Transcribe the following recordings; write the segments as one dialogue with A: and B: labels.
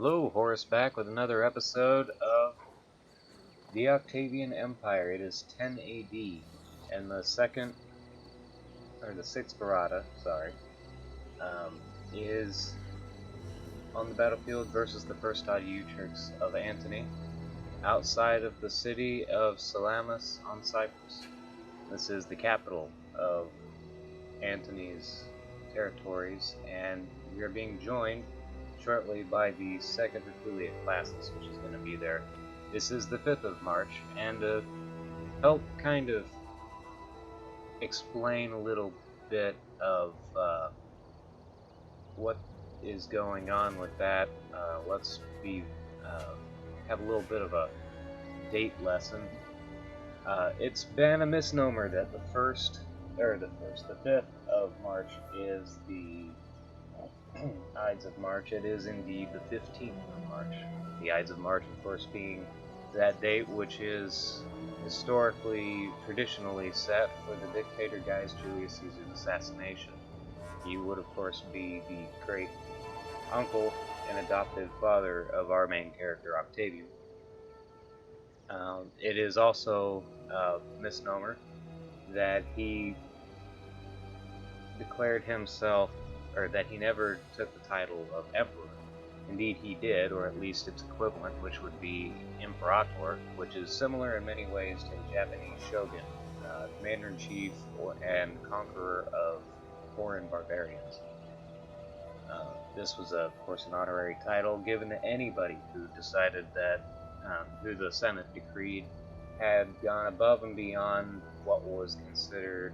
A: Hello, Horace back with another episode of the Octavian Empire. It is 10 AD, and the sixth Barada, is on the battlefield versus the first Euturks of Antony, outside of the city of Salamis on Cyprus. This is the capital of Antony's territories, and we are being joined shortly by the second affiliate classes, which is going to be there. This is the 5th of March, and to help kind of explain a little bit of what is going on with that, let's have a little bit of a date lesson. It's been a misnomer that the 5th of March is the Ides of March. It is indeed the 15th of March. The Ides of March, of course, being that date which is historically, traditionally set for the dictator Gaius Julius Caesar's assassination. He would, of course, be the great uncle and adoptive father of our main character, Octavian. It is also a misnomer that he declared himself, or that he never took the title of emperor. Indeed, he did, or at least its equivalent, which would be imperator, which is similar in many ways to the Japanese shogun, commander-in-chief and conqueror of foreign barbarians. This was, of course, an honorary title given to anybody who decided that, who the Senate decreed had gone above and beyond what was considered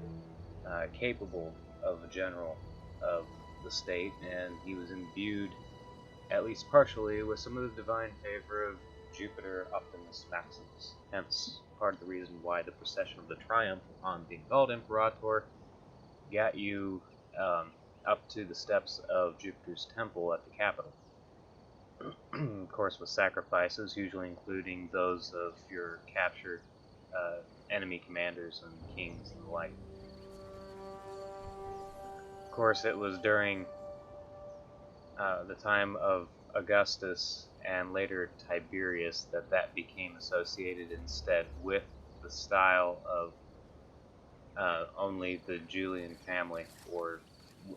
A: capable of a general of the state, and he was imbued, at least partially, with some of the divine favor of Jupiter Optimus Maximus. Hence, part of the reason why the procession of the triumph upon being called Imperator got you up to the steps of Jupiter's temple at the capital. Of course, with sacrifices, usually including those of your captured enemy commanders and kings and the like. Of course, it was during the time of Augustus and later Tiberius that became associated instead with the style of only the Julian family, or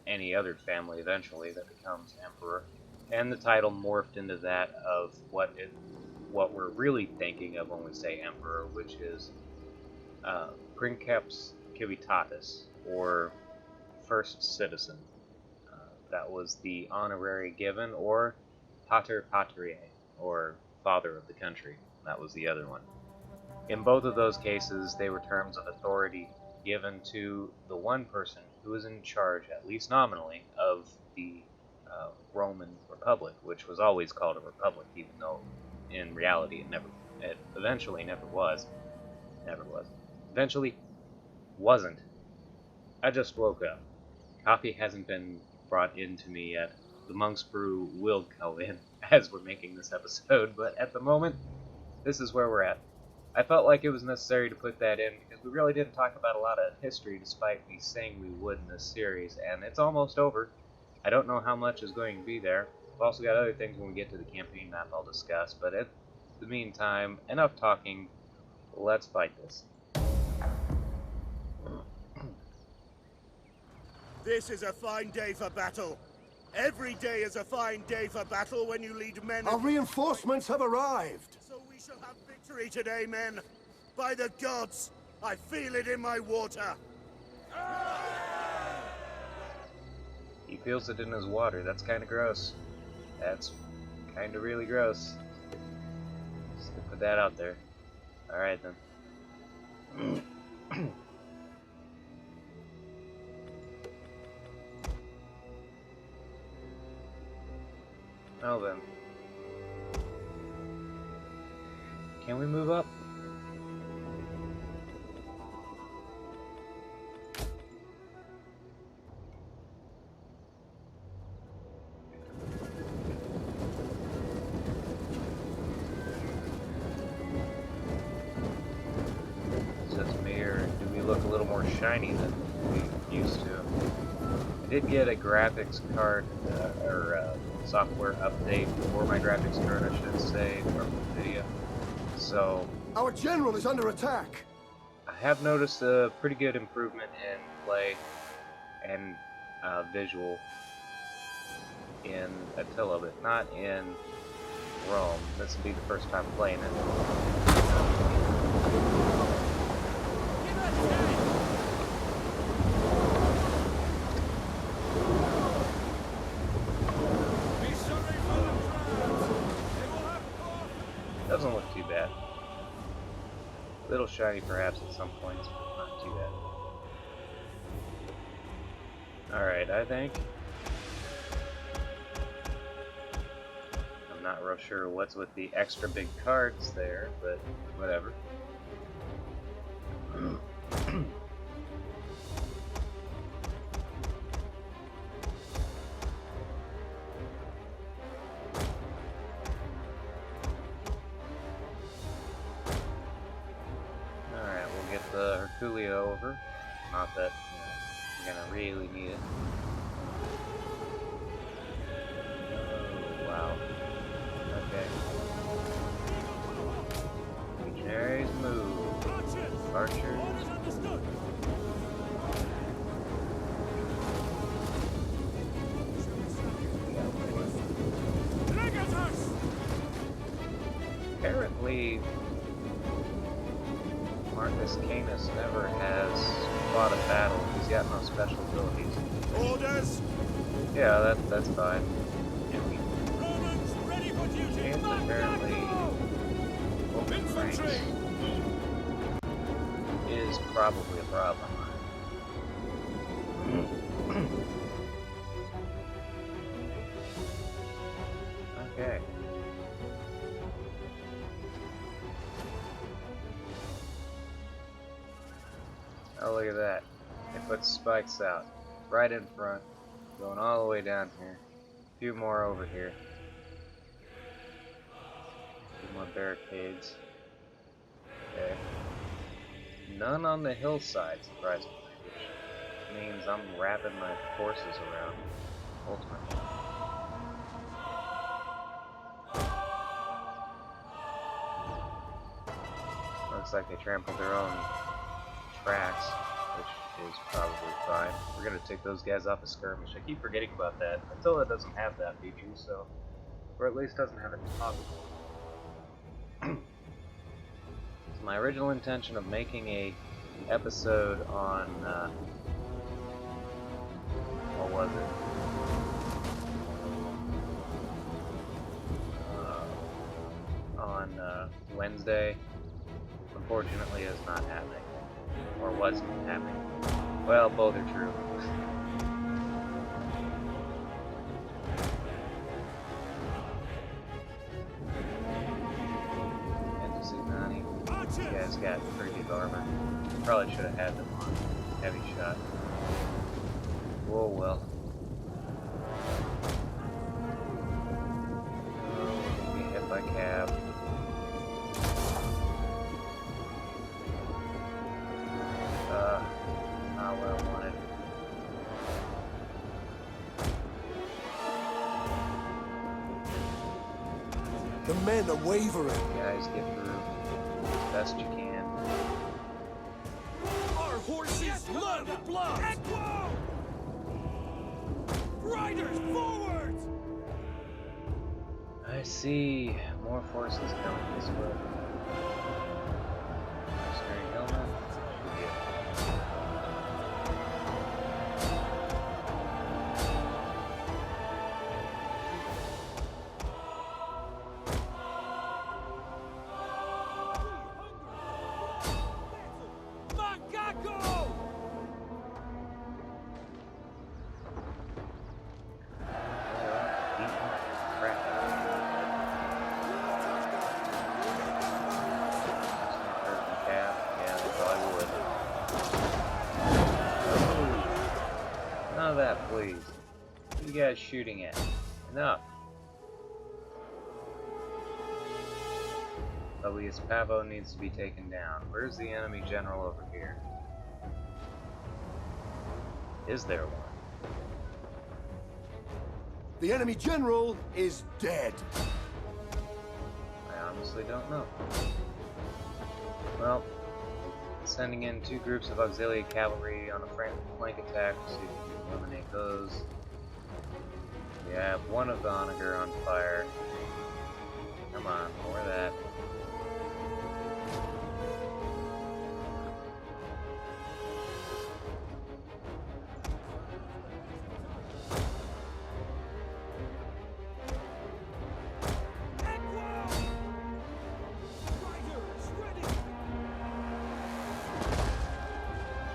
A: any other family eventually that becomes emperor, and the title morphed into that of what we're really thinking of when we say emperor, which is Princeps Civitatis, or first citizen. That was the honorary given, or pater patriae, or father of the country. That was the other one. In both of those cases, they were terms of authority given to the one person who was in charge, at least nominally, of the Roman Republic, which was always called a republic, even though in reality it eventually never was. Eventually wasn't. I just woke up. Coffee hasn't been brought into me yet. The Monk's Brew will go in as we're making this episode, but at the moment, this is where we're at. I felt like it was necessary to put that in because we really didn't talk about a lot of history despite me saying we would in this series, and it's almost over. I don't know how much is going to be there. We've also got other things when we get to the campaign map I'll discuss, but in the meantime, enough talking. Let's fight this.
B: This is a fine day for battle. Every day is a fine day for battle when you lead men.
C: Our reinforcements have arrived.
B: So we shall have victory today, men. By the gods, I feel it in my water.
A: He feels it in his water. That's kind of gross. That's kind of really gross. Just to put that out there. Alright then. Well then. Can we move up? Is this me, or do we look a little more shiny than we used to? I did get a graphics card, or software update for my graphics card, I should say, from the video. So
C: Our general is under attack.
A: I have noticed a pretty good improvement in play and visual in Attila, but not in Rome. This will be the first time playing it. Doesn't look too bad. A little shiny perhaps at some points, but not too bad. Alright, I think. I'm not real sure what's with the extra big cards there, but whatever. The Herculeo over. Not that, you know, I'm gonna really need it. Oh, wow. Okay. Legionaries move. Archers. Apparently, Marcus Canis never has fought a battle. He's got no special abilities.
B: Orders!
A: Yeah, that's fine.
B: Romans ready for duty!
A: And apparently,
B: Infantry!
A: is probably a problem. Okay. Oh, look at that. They put spikes out. Right in front. Going all the way down here. A few more over here. A few more barricades. Okay. None on the hillside, surprisingly. Which means I'm wrapping my forces around. Ultimately. Looks like they trampled their own tracks, which is probably fine. We're gonna take those guys off a skirmish. I keep forgetting about that. Attila doesn't have that feature, so, or at least doesn't have it toggled. So my original intention of making a episode on what was it? On Wednesday, unfortunately, is not happening. Or wasn't happening. Well, both are true. Fantasy 90. You guys got pretty good armor. Probably should have had them on heavy shot. Whoa, well. Oh, get hit by cab. Not what I wanted.
C: The men are wavering.
A: Guys, get through as best you can.
B: Our horses love blood! Equo! Riders, forward!
A: I see more forces coming this way. Mercenary helmet. None of that, please. What are you guys shooting at? Enough. Elias Pavo needs to be taken down. Where's the enemy general over here? Is there one?
C: The enemy general is dead.
A: I honestly don't know. Well, sending in 2 groups of auxiliary cavalry on a flank attack to see if we can eliminate those. We have one of the onager on fire. Come on, more of that.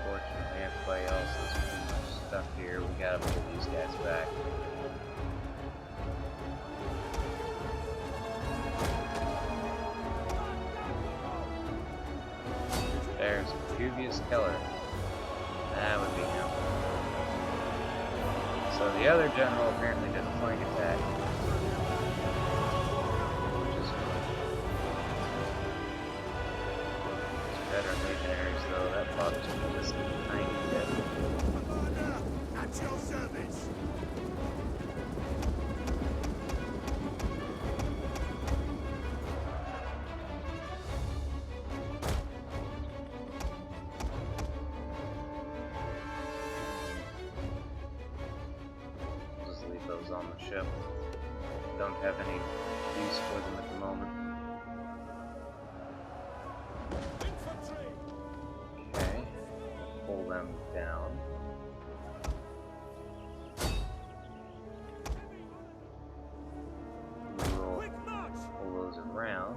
A: Unfortunately, everybody else is pretty much stuck here. We gotta pull these guys back. There's Octavian Keller. That would be him. So the other general apparently did a flank attack. Which is better legionaries though. That bothers me just a tiny bit.
B: Commander, at your service.
A: On the ship. Don't have any use for them at the moment. Okay. Pull them down. We'll pull those around.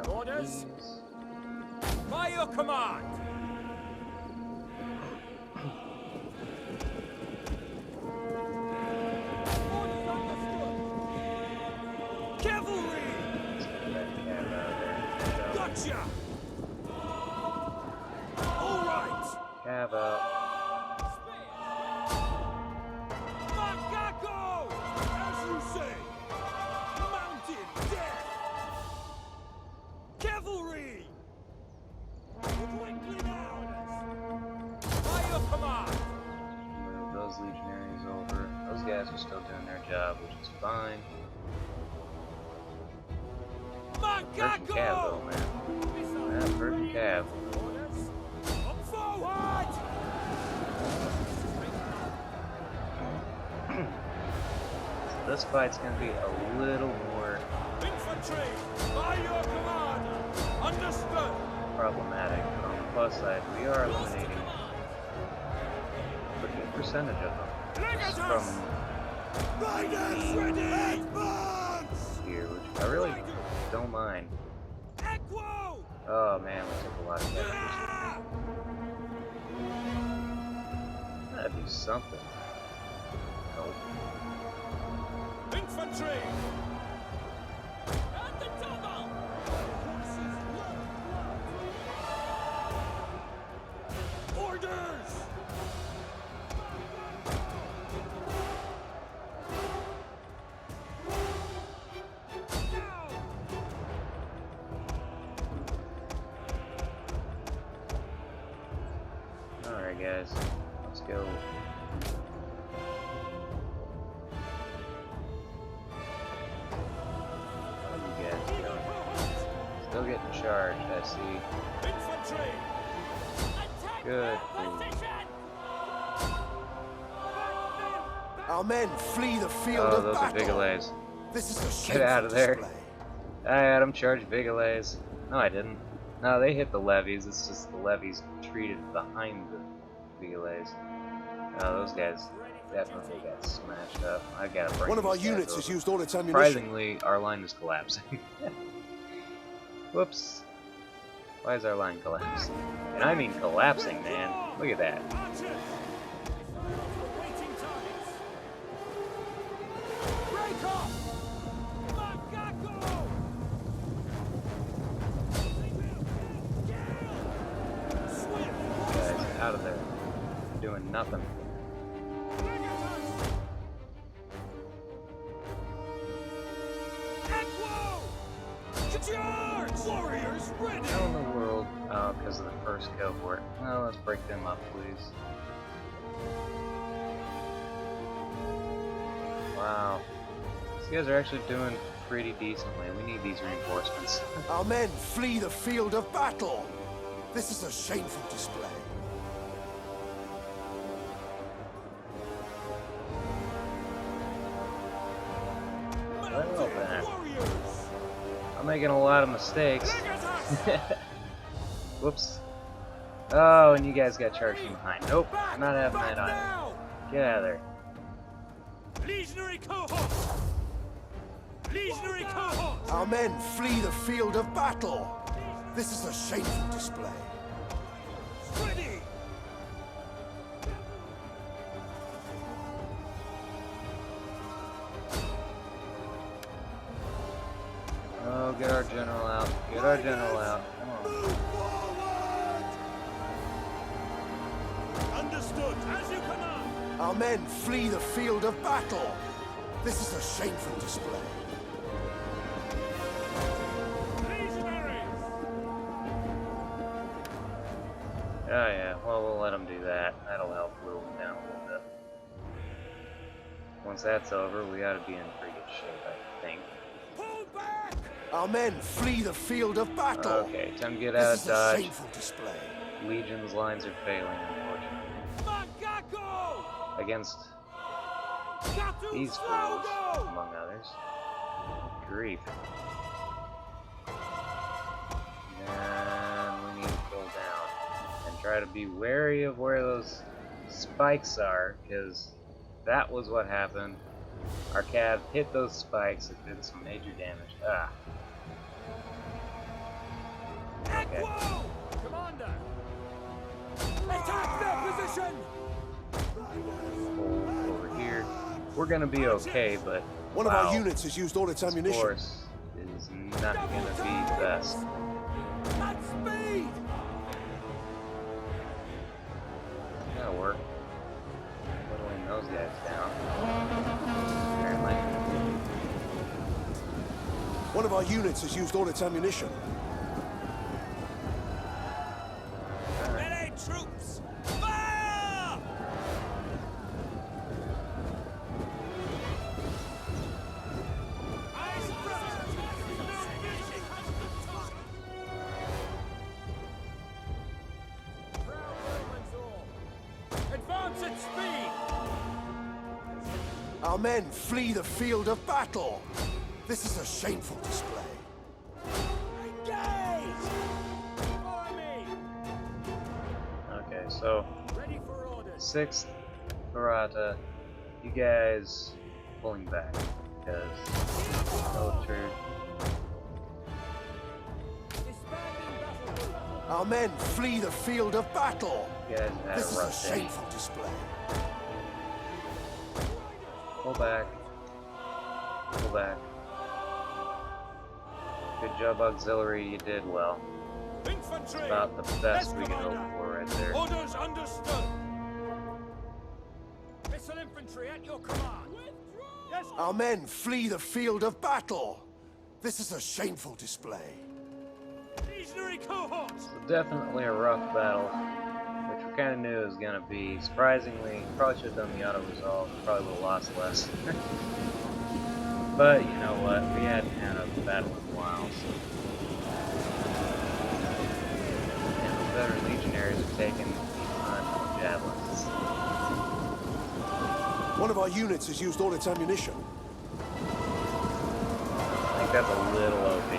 D: Orders? By your command! Gotcha! All right!
A: Cav out.
D: Macaco! As you say! Mountain death! Cavalry! Quickly now! By your command!
A: Move those legionaries over. Those guys are still doing their job, which is fine. Virgin Cav though, man. Yeah, Virgin Cav.
D: Forward!
A: So this fight's gonna be a little more
D: Infantry! By your command! Understood!
A: problematic, but on the plus side, we are eliminating a good percentage of them. From
B: Riders ready! Advance!
A: here, which I really don't mind.
D: Equo!
A: Oh man, we took a lot of damage. That'd be something. Nope.
D: Infantry! At the double! Orders!
A: Alright guys, let's go. How you guys doing? Still getting charged, I see.
D: Infantry!
A: Good.
C: Our men flee the field
A: Oh,
C: of
A: those are
C: battle.
A: Vigilés.
C: This is a
A: Get
C: shameful
A: out of there.
C: display.
A: I had them charge Vigilés. No, I didn't. No, they hit the levies. It's just the levies treated behind the Vigilés. Oh, those guys definitely got smashed up. I gotta bring
C: One of our
A: these guys
C: units has
A: over.
C: used all its ammunition.
A: Surprisingly, our line is collapsing. Whoops. Why is our line collapsing? And I mean collapsing, man. Look at that.
D: Waiting times! Break off! Macaco!
A: Guys, out of there. Doing nothing.
D: Warriors ready!
A: How in the world? Oh, because of the first cohort. Well, let's break them up, please. You guys are actually doing pretty decently. We need these reinforcements.
C: Our men flee the field of battle. This is a shameful display.
A: Well then. I'm making a lot of mistakes. Whoops. Oh, and you guys got charged from behind. Nope, I'm not having that either. Get out of there.
D: Legionary cohorts! Legionary cohorts!
C: Our men flee the field of battle. This is a shameful display.
D: Ready!
A: Oh, get our general out. Get our general out. Come on.
B: Move forward! Understood.
D: As you command!
C: Our men flee the field of battle. This is a shameful display.
D: Legionaries!
A: Oh yeah, well we'll let them do that. That'll help whittle them down a little bit. Once that's over, we ought to be in pretty good shape, I think.
D: Pull back!
C: Our men flee the field of battle.
A: Okay, time to get out
C: This
A: of
C: is a
A: dodge.
C: shameful display.
A: Legion's lines are failing, unfortunately.
D: Magako!
A: Against
D: Katu
A: these fools,
D: Slogo!
A: among others. Grief. And we need to go down and try to be wary of where those spikes are, because that was what happened. Our cav hit those spikes, it did some major damage. Ah. Okay.
D: Equo! Commander! Attack their position!
A: Hold over here. We're gonna be okay, but
C: One of
A: wow,
C: our units has used all its
A: this
C: ammunition.
A: force is not gonna be the best.
D: At speed!
A: That'll work. Whittling those guys down. Apparently.
C: One of our units has used all its ammunition.
D: Melee troops! Fire! Eyes present! Proud Romans all! Advance at speed!
C: Our men flee the field of battle. This is a shameful display.
D: Engage! Follow me!
A: Okay, so
D: Ready for orders!
A: 6th Barata, you guys pulling back because military.
D: Disbanding battle group!
C: Our men flee the field of battle.
A: You guys had
C: This
A: a
C: is a
A: rough day.
C: shameful display.
A: Pull back. Pull back. Good job, auxiliary. You did well.
D: Infantry!
A: About the best
D: Yes,
A: we can hope
D: Commander.
A: for right there.
D: Orders understood! Missile infantry at your command! Yes,
C: Our men flee the field of battle. This is a shameful display.
D: legionary cohorts!
A: Definitely a rough battle, which we kind of knew it was going to be. Surprisingly, probably should have done the auto-resolve, probably would have lost less. But, you know what, we hadn't had a battle in a while, so... And the veteran legionaries are taking the javelins.
C: One of our units has used all its ammunition.
A: I think that's a little OP.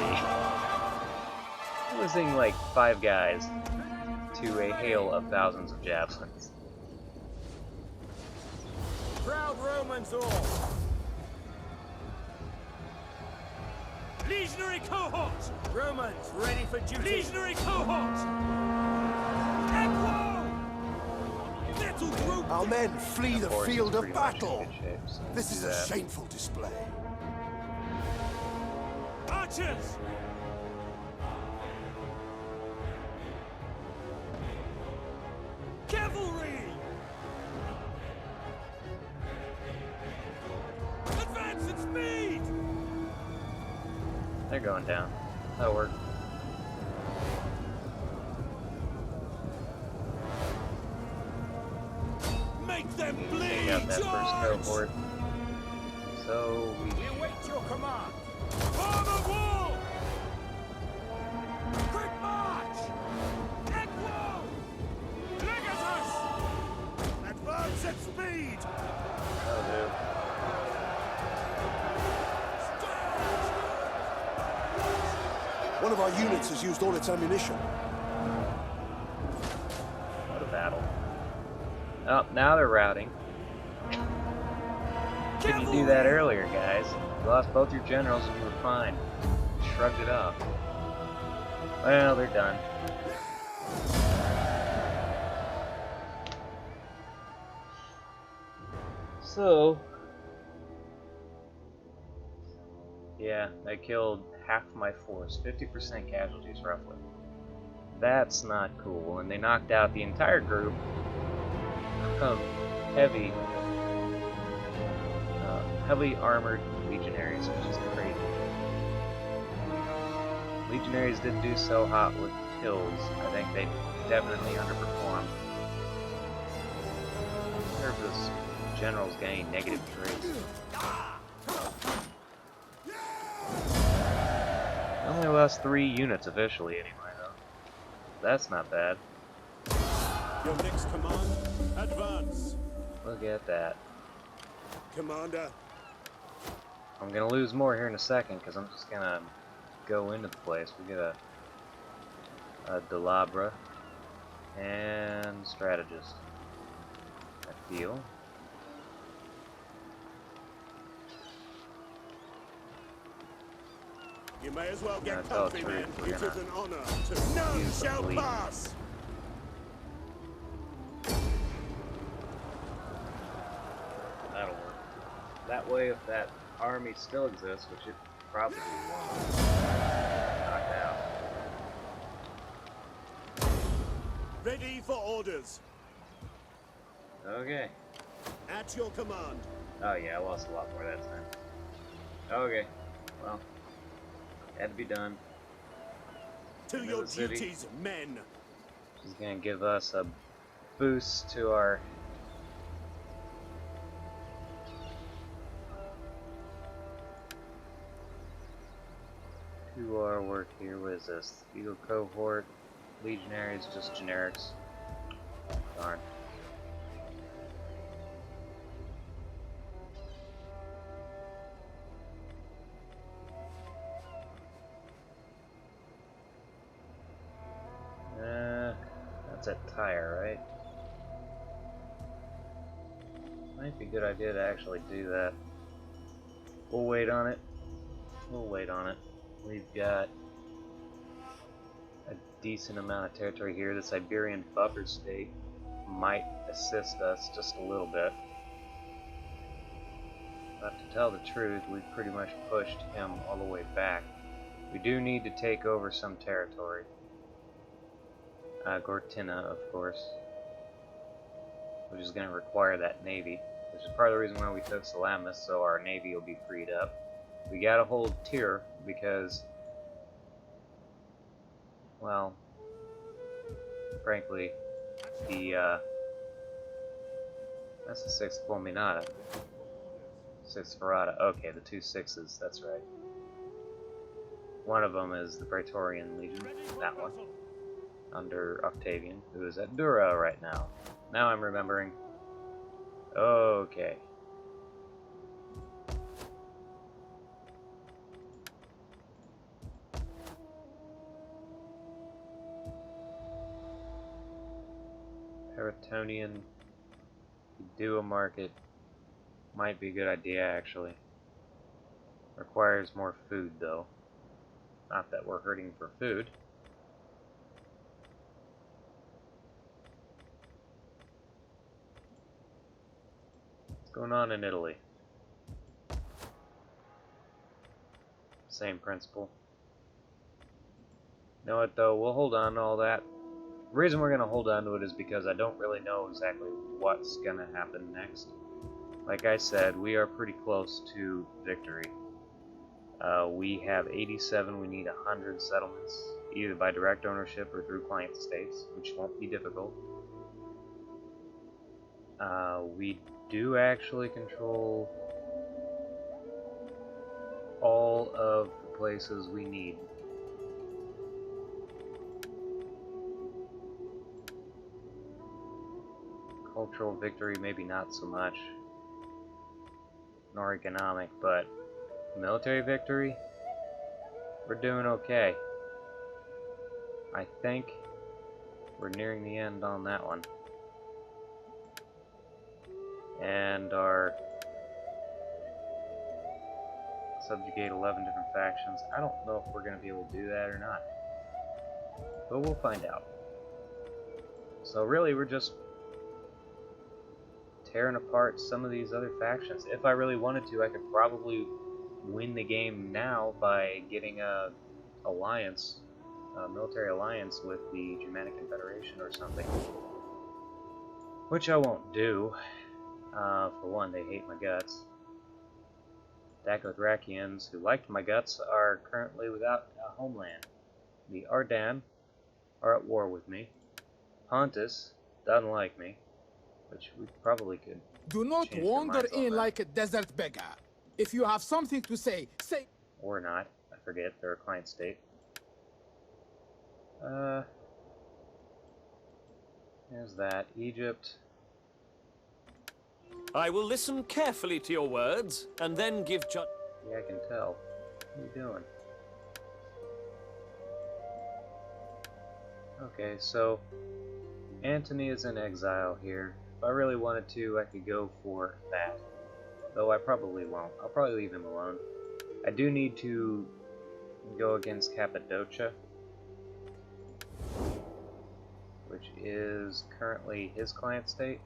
A: Losing like 5 guys to a hail of thousands of javelins.
D: Proud Romans all! Legionary cohorts! Romans ready for duty! Legionary cohorts! Equo! Little group!
C: Our men flee the
A: Force is
C: field of
A: pretty much in
C: battle.
A: good shape, so we'll
C: This
A: do
C: is a
A: that.
C: shameful display.
D: Archers! Cavalry! Advance at speed!
A: They're going down. That'll work.
B: Make them
A: Take
B: bleed!
A: out that first
B: Charge!
A: cohort. So
D: We await your command. For the wall! Quick march! Equo! Legatus!
B: Advance at speed!
A: oh,
C: One of our units has used all its ammunition.
A: what a battle. Oh, now they're routing. Didn't do that earlier, guys. You lost both your generals and you were fine. Shrugged it off. Well, they're done. So, yeah, I killed half my force, 50% casualties roughly. That's not cool, and they knocked out the entire group of heavy armored legionaries, which is crazy. Legionaries didn't do so hot with kills. I think they definitely underperformed. Service generals getting negative traits. I only lost 3 units officially anyway, though. That's not bad.
B: Your next command, advance.
A: Look at that.
B: Commander,
A: I'm gonna lose more here in a second because I'm just gonna go into the place. We get a Delabra and strategist. I feel.
B: you may as well get
A: tell the
B: comfy, man.
A: truth, we're
B: It is
A: gonna
B: an honor to none
A: use the
B: shall
A: fleet.
B: pass.
A: That'll work. That way, if that army still exists, which it probably won't, knocked out.
B: Ready for orders.
A: Okay.
B: At your command.
A: Oh yeah, I lost a lot more that time. Okay. Well, had to be done.
B: To
A: Into
B: your
A: the city.
B: duties, men.
A: She's gonna give us a boost to our work here. What is this? Eagle cohort, legionaries, just generics. Darn. That's at Tyre, right? Might be a good idea to actually do that. We'll wait on it. We'll wait on it. We've got a decent amount of territory here. The Siberian buffer state might assist us just a little bit. But to tell the truth, we've pretty much pushed him all the way back. We do need to take over some territory. Gortina, of course, which is going to require that navy, which is part of the reason why we took Salamis, so our navy will be freed up. We gotta hold Tyr because, well, frankly, that's the 6th Fulminata. 6th Ferrata. Okay, the 2 6s, that's right. One of them is the Praetorian Legion, that one, under Octavian, who is at Dura right now. Now I'm remembering. Okay. Peritonian, do a market. Might be a good idea, actually. Requires more food, though. Not that we're hurting for food. What's going on in Italy? Same principle. You know what, though? We'll hold on to all that. The reason we're going to hold on to it is because I don't really know exactly what's going to happen next. Like I said, we are pretty close to victory. We have 87, we need 100 settlements, either by direct ownership or through client states, which won't be difficult. We do actually control of the places we need. Cultural victory, maybe not so much, nor economic, but military victory, we're doing okay. I think we're nearing the end on that one. And our subjugate 11 different factions. I don't know if we're going to be able to do that or not, but we'll find out. So really, we're just tearing apart some of these other factions. If I really wanted to, I could probably win the game now by getting a alliance, a military alliance with the Germanic Confederation or something, which I won't do. For one, they hate my guts. Dacothracians, who liked my guts, are currently without a homeland. The Ardhan are at war with me. Pontus doesn't like me, which we probably could.
E: Do not
A: change their
E: wander
A: minds on
E: in
A: that.
E: like a desert beggar. If you have something to say, say.
A: Or not. I forget. They're a client state. There's that. Egypt.
D: I will listen carefully to your words, and then give judgment.
A: Yeah, I can tell. What are you doing? Okay, so Antony is in exile here. If I really wanted to, I could go for that. Though I probably won't. I'll probably leave him alone. I do need to go against Cappadocia, which is currently his client state.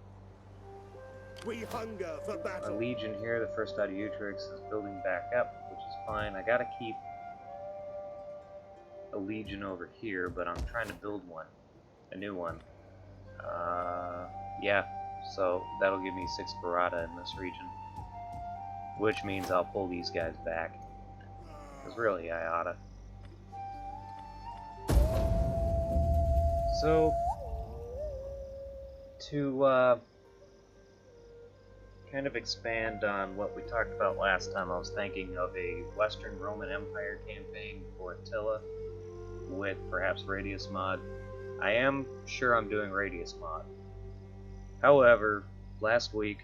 B: We hunger for
A: A
B: battle.
A: legion here, the first out of Utrix, is building back up, which is fine. I gotta keep a legion over here, but I'm trying to build one, a new one. Yeah, so that'll give me 6 Barada in this region, which means I'll pull these guys back, because really I oughta. So, to kind of expand on what we talked about last time, I was thinking of a Western Roman Empire campaign for Attila with perhaps Radius mod. I am sure I'm doing Radius mod. However, last week,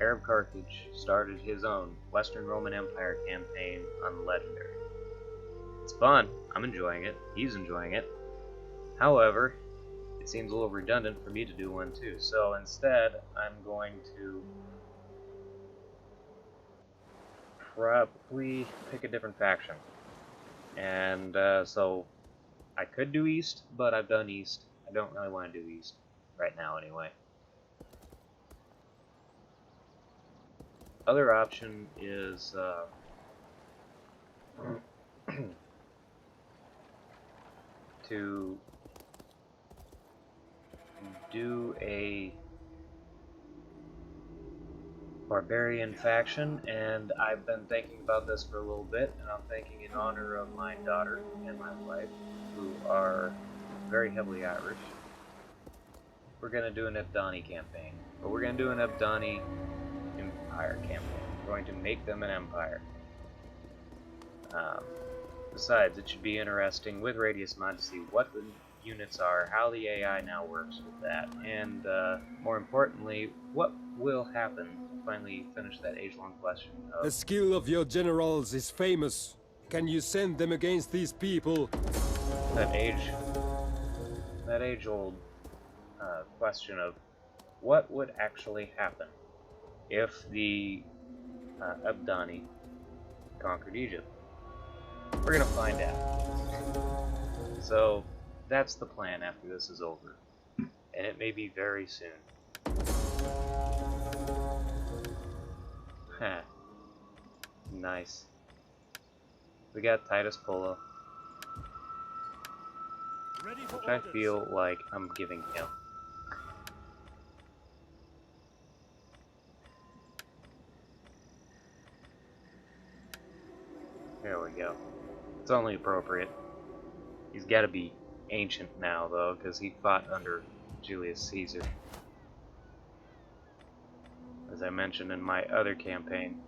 A: Arab Carthage started his own Western Roman Empire campaign on Legendary. It's fun. I'm enjoying it. He's enjoying it. However, it seems a little redundant for me to do one too. So instead, I'm going to probably pick a different faction. And so I could do East, but I've done East. I don't really want to do East right now anyway. Other option is to do a barbarian faction, and I've been thinking about this for a little bit, and I'm thinking in honor of my daughter and my wife, who are very heavily Irish, we're going to do an Abdani campaign. But we're going to do an Abdani Empire campaign. We're going to make them an empire. Besides, it should be interesting with Radius mod to see what the units are, how the AI now works with that, and more importantly, what will happen to finally finish that age-long question of...
F: The skill of your generals is famous. Can you send them against these people?
A: that age-old question of what would actually happen if the Abdani conquered Egypt. We're gonna find out. So that's the plan after this is over, and it may be very soon. Huh. Nice. We got Titus Polo,
B: Ready for
A: which I
B: orders.
A: feel like I'm giving him. There we go. It's only appropriate. He's got to be ancient now, though, because he fought under Julius Caesar. As I mentioned in my other campaign.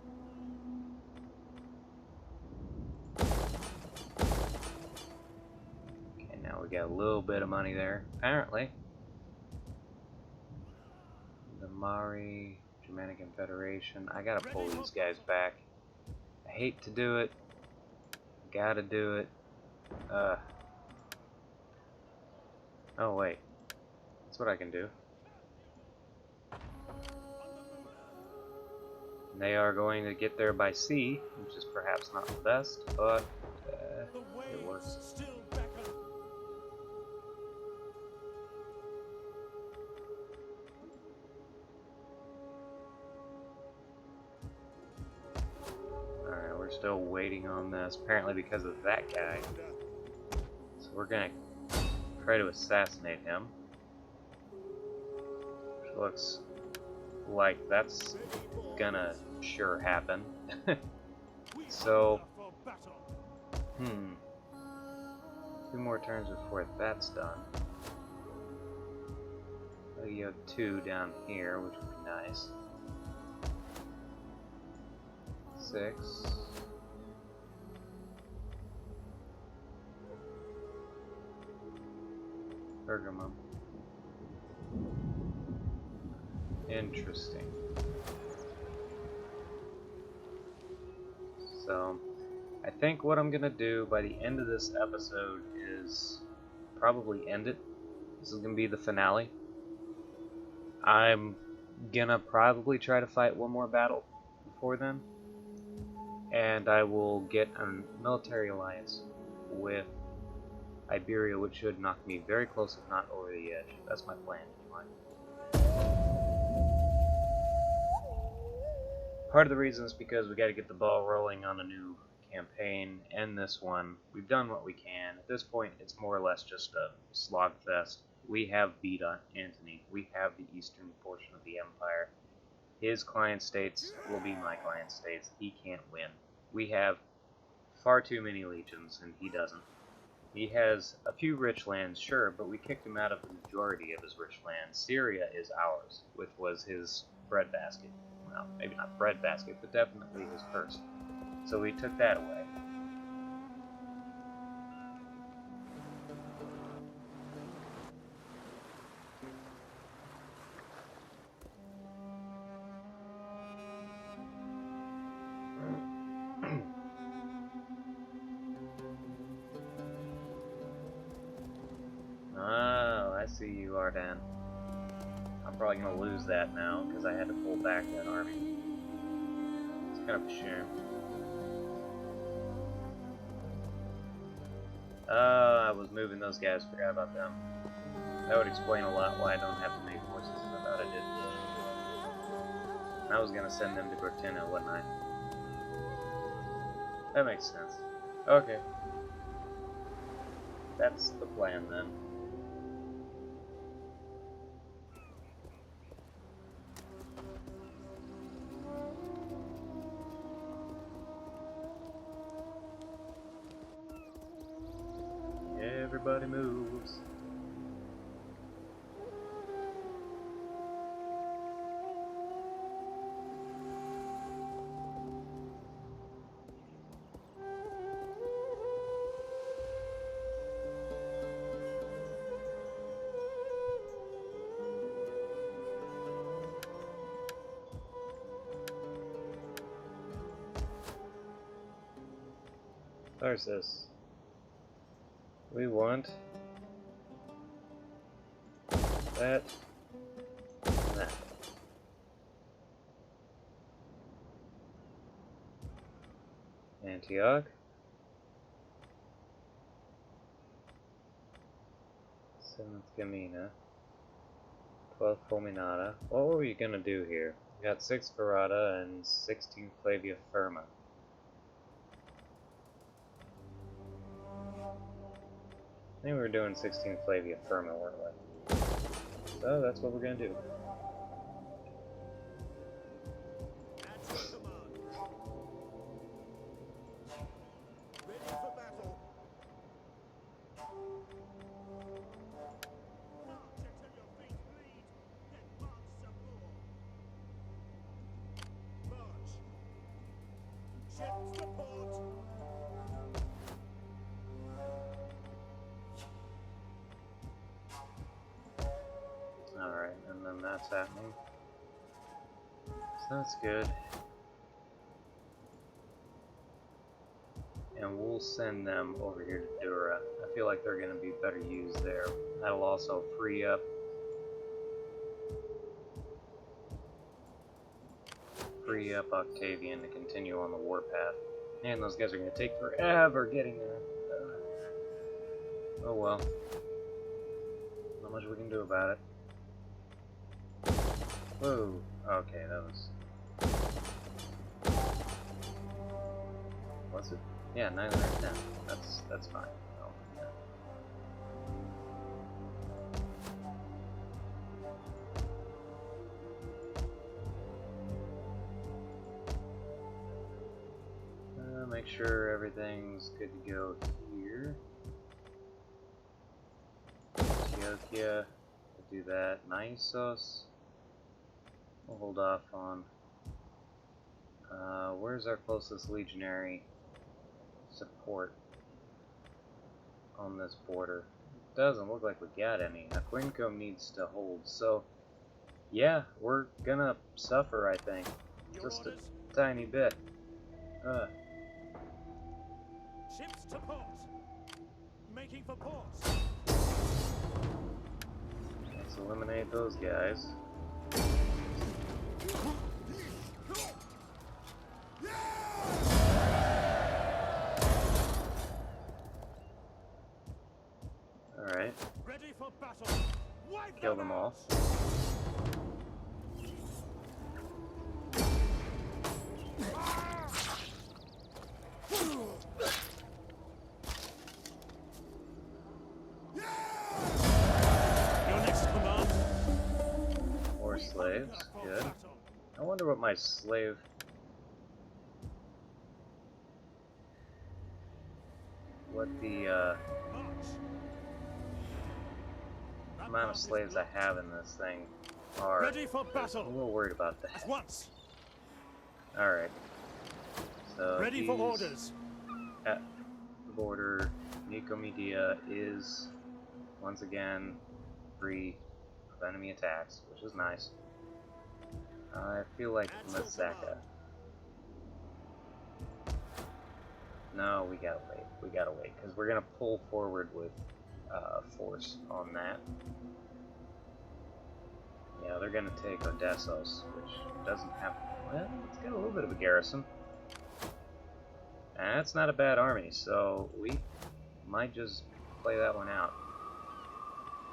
A: got a little bit of money there, apparently. The Mari, Germanic Confederation. I gotta pull these guys back. I hate to do it. Gotta do it. Oh wait. That's what I can do. They are going to get there by sea, which is perhaps not the best, but it works. Alright, we're still waiting on this, apparently because of that guy. So we're gonna try to assassinate him. Which looks like that's gonna sure happen. So, 2 more turns before that's done. You have 2 down here, which would be nice. 6. Pergamum. Interesting. So, I think what I'm gonna do by the end of this episode is probably end it. This is gonna be the finale. I'm gonna probably try to fight one more battle before then, and I will get a military alliance with Iberia, which should knock me very close, if not over the edge. That's my plan, anyway. Part of the reason is because we got to get the ball rolling on a new campaign, and this one. We've done what we can. At this point, it's more or less just a slogfest. We have beat on Antony. We have the eastern portion of the Empire. His client states will be my client states. He can't win. We have far too many legions, and he doesn't. He has a few rich lands, sure, but we kicked him out of the majority of his rich lands. Syria is ours, which was his breadbasket. Well, maybe not breadbasket, but definitely his purse. So we took that away. Oh, I see you, Ardhan. I'm probably going to lose that now, because I had to pull back that army. It's kind of a shame. I was moving those guys, forgot about them. That would explain a lot why I don't have as many forces as I thought I did. I was going to send them to Gortina, wasn't I? That makes sense. Okay. That's the plan then. Everybody moves. There's this. We want that and that. Antioch. 7th Gamina. 12th Fulminata. What were we gonna do here? We got 6th Ferrata and 16th Flavia Firma. I think we were doing 16 Flavia Firma, weren't we? So that's what we're gonna do. and then that's happening. So that's good. And we'll send them over here to Dura. I feel like they're going to be better used there. That'll also free up Octavian to continue on the warpath. Man, those guys are going to take forever getting there. Oh well. Not much we can do about it. Whoa. Okay, that was... What's it? Yeah, 910. That's fine. Oh, yeah. Make sure everything's good to go here. Antiochia, we'll do that. Nisos, we'll hold off on. Where's our closest legionary support on this border? Doesn't look like we got any. Aquinco needs to hold, so yeah, we're gonna suffer, I think. Just a tiny bit.
D: Ships to port. Making for port.
A: Let's eliminate those guys. Alright.
D: Ready for battle. Wipe
A: Kill them all. Slaves, good. I wonder what my slave... What the, amount of slaves I have in this thing are.
D: Ready for battle.
A: I'm a little worried about that.
D: At once.
A: Alright. So
D: ready for orders.
A: At the border, Nicomedia is, once again, free of enemy attacks, which is nice. I feel like Mazaka. No, we gotta wait. We gotta wait, because we're gonna pull forward with force on that. Yeah, they're gonna take Odessos, which doesn't have... Well, it's got a little bit of a garrison. And that's not a bad army, so we might just play that one out.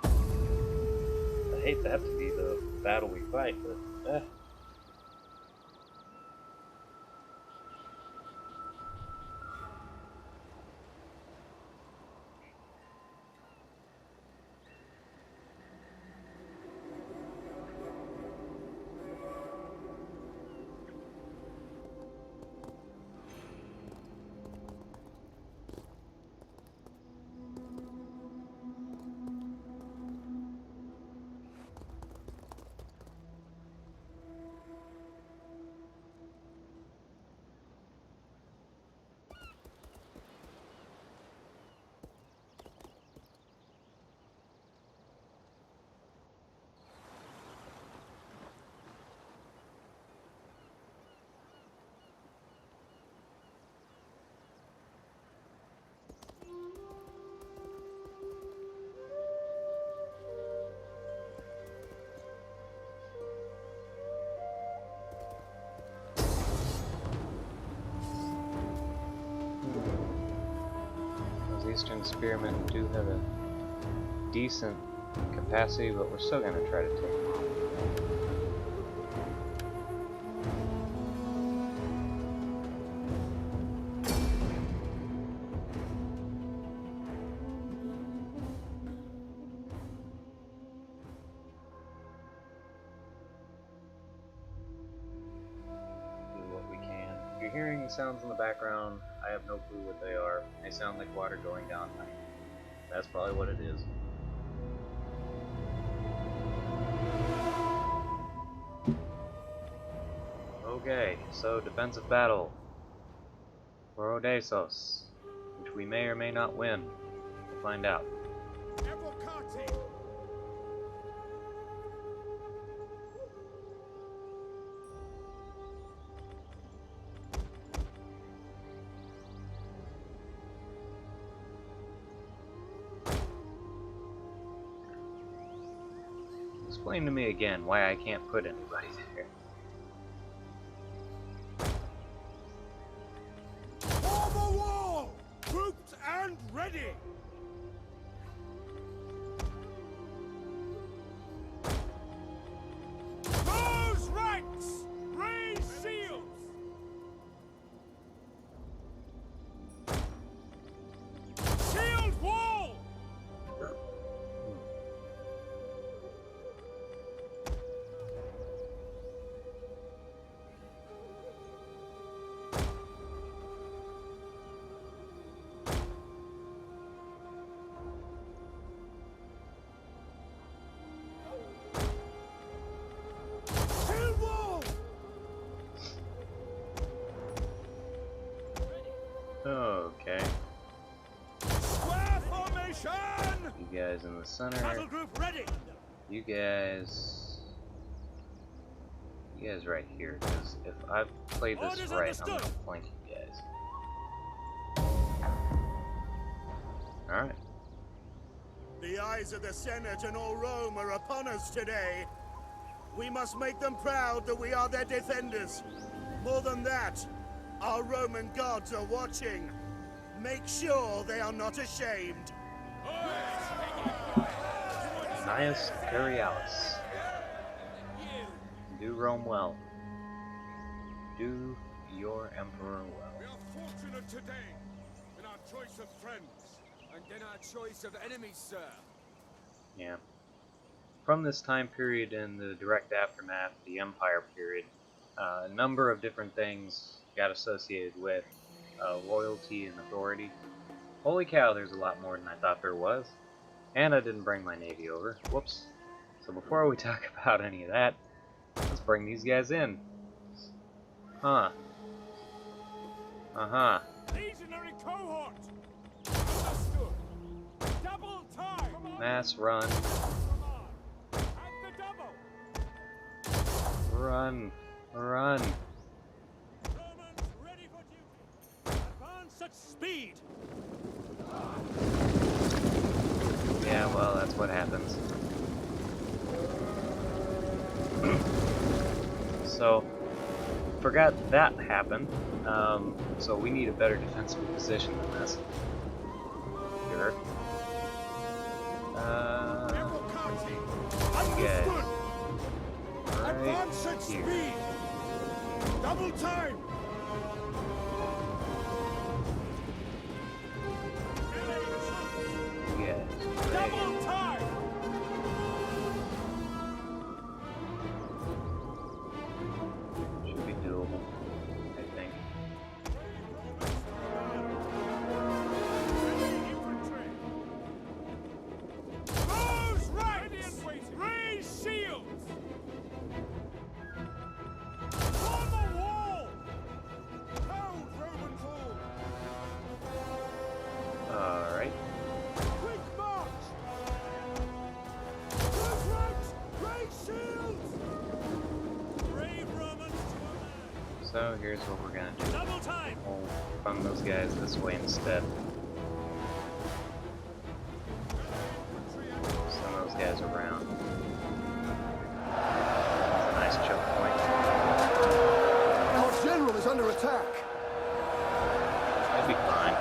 A: I hate that to be the battle we fight, but Eastern Spearmen do have a decent capacity, but we're still going to try to take them on. Do what we can. If you're hearing sounds in the background, I have no clue what they are. They sound like water going down pipe. That's probably what it is. Okay, so defensive battle for Odessos, which we may or may not win. We'll find out. Explain to me again why I can't put anybody there.
B: Form a wall! Grouped and ready! Close ranks! Raise shields! Shield wall! Shield wall!
A: Okay.
B: Square formation!
A: You guys in the center.
B: Battle group ready!
A: You guys right here, because if I've played this
B: Orders
A: right, I'm
B: understood.
A: gonna flank you guys. Alright.
B: The eyes of the Senate and all Rome are upon us today. We must make them proud that we are their defenders. More than that, our Roman gods are watching. Make sure they are not ashamed.
A: Gnaeus Carialis. Do Rome well. Do your emperor well.
D: We are fortunate today in our choice of friends and in our choice of enemies, sir.
A: Yeah. From this time period in the direct aftermath of the Empire period, a number of different things got associated with loyalty and authority. Holy cow, there's a lot more than I thought there was. And I didn't bring my navy over. Whoops. So before we talk about any of that, let's bring these guys in. Huh. Uh-huh.
B: Legionary cohort! Understood. Double time!
A: Mass run.
B: At the double!
A: Run. Run.
B: Romans ready for duty! Advance at speed!
A: Yeah, well, that's what happens. So, forgot that happened. So we need a better defensive position than this. Sure. You guys.
B: Advance
A: Right
B: at
A: here.
B: speed! Double time!
A: You guys. Right.
B: Double time!
A: Should be doable, I think.
B: Infantry! Those right! Raise shields! On the wall! Hold Romans all!
A: Alright.
B: Quick march! Those ranks! Raise shields! Brave Romans to a man!
A: So here's what we're gonna do.
B: Double time!
A: We'll run those guys this way instead. Send those guys around. That's a nice choke point.
C: Our general is under attack.
A: That'll be fine.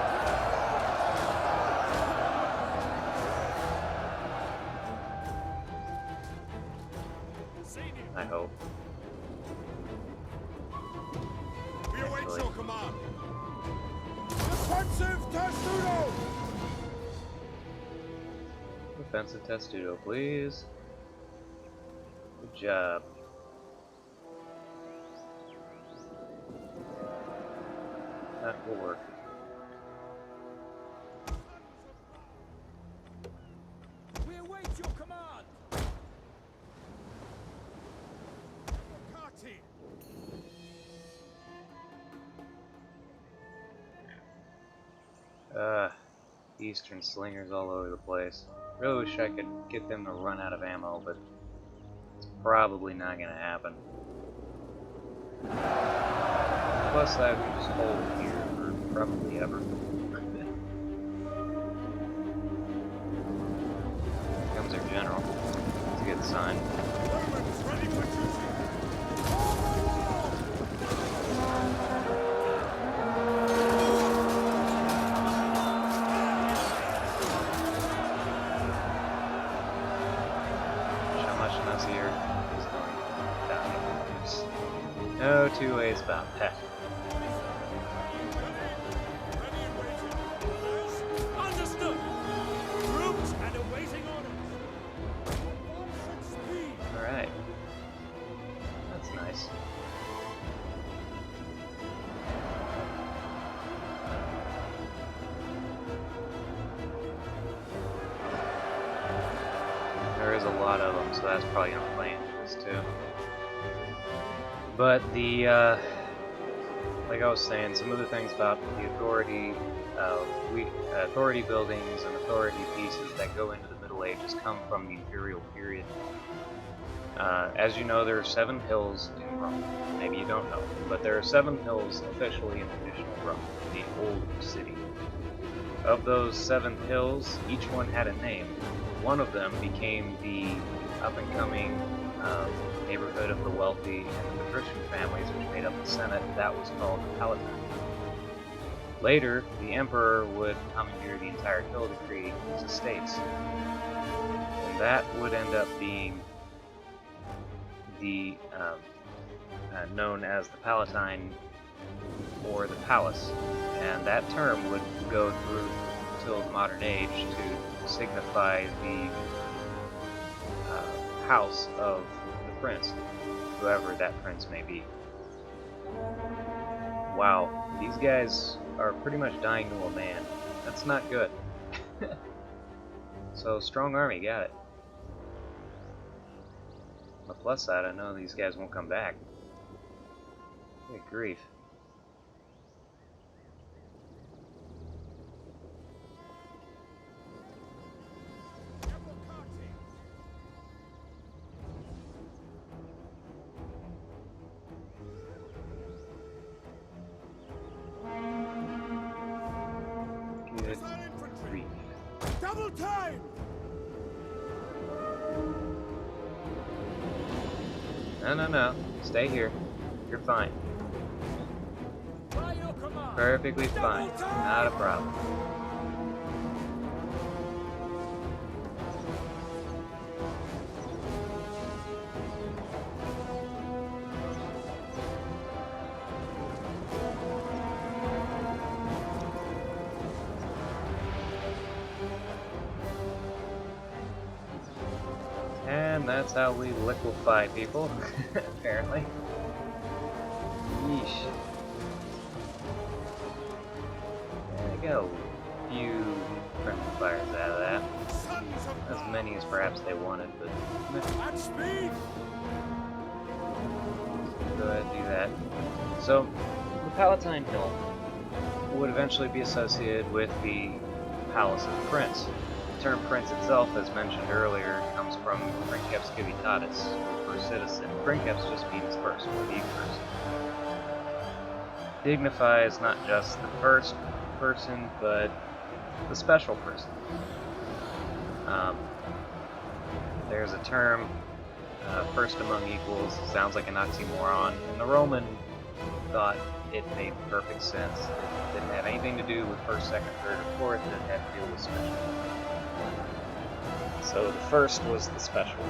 A: I hope.
B: We await
A: Actually.
B: your command! Defensive Testudo!
A: Defensive testudo, please. Good job. That will work.
D: We await your command.
B: Party!
A: Eastern slingers all over the place. Really wish I could get them to run out of ammo, but it's probably not gonna happen. Plus, I would just hold here for probably ever. Here comes our general. It's a good sign. No two ways about that.
D: Ready and waiting. Orders? Understood. Troops and awaiting orders. March at speed.
A: Alright. That's nice. There is a lot of them, so that's probably gonna play into this too. But the, like I was saying, some of the things about the authority, authority buildings and authority pieces that go into the Middle Ages come from the Imperial period. As you know, there are 7 hills in Rome. Maybe you don't know, but there are 7 hills officially in traditional Rome, the Old City. Of those 7 hills, each one had a name. One of them became the up-and-coming neighborhood of the wealthy and the patrician families which made up the Senate. That was called the Palatine. Later, the emperor would commandeer the entire hill to create his estates. And that would end up being the known as the Palatine or the Palace. And that term would go through till the modern age to signify the house of the prince, whoever that prince may be. Wow, these guys are pretty much dying to a man. That's not good. So, strong army, got it. On the plus side, I know these guys won't come back. Good grief. Good grief.
B: Double time!
A: No. Stay here. You're fine.
D: By your command.
A: Perfectly fine. Not a problem. And that's how we liquefy people, apparently. Yeesh. Yeah, I got a few friendly fires out of that.
B: Sons of
A: As many as perhaps they wanted, but
B: at speed!
A: go ahead and do that. So, the Palatine Hill would eventually be associated with the Palace of the Prince. The term prince itself, as mentioned earlier, comes from princeps civitatis, first citizen. Princeps just means first, or the first. Dignifies not just the first person, but the special person. There's a term, first among equals, sounds like an oxymoron, and the Roman thought it made perfect sense. It didn't have anything to do with first, second, third, or fourth, it had to deal with special. So the first was the special.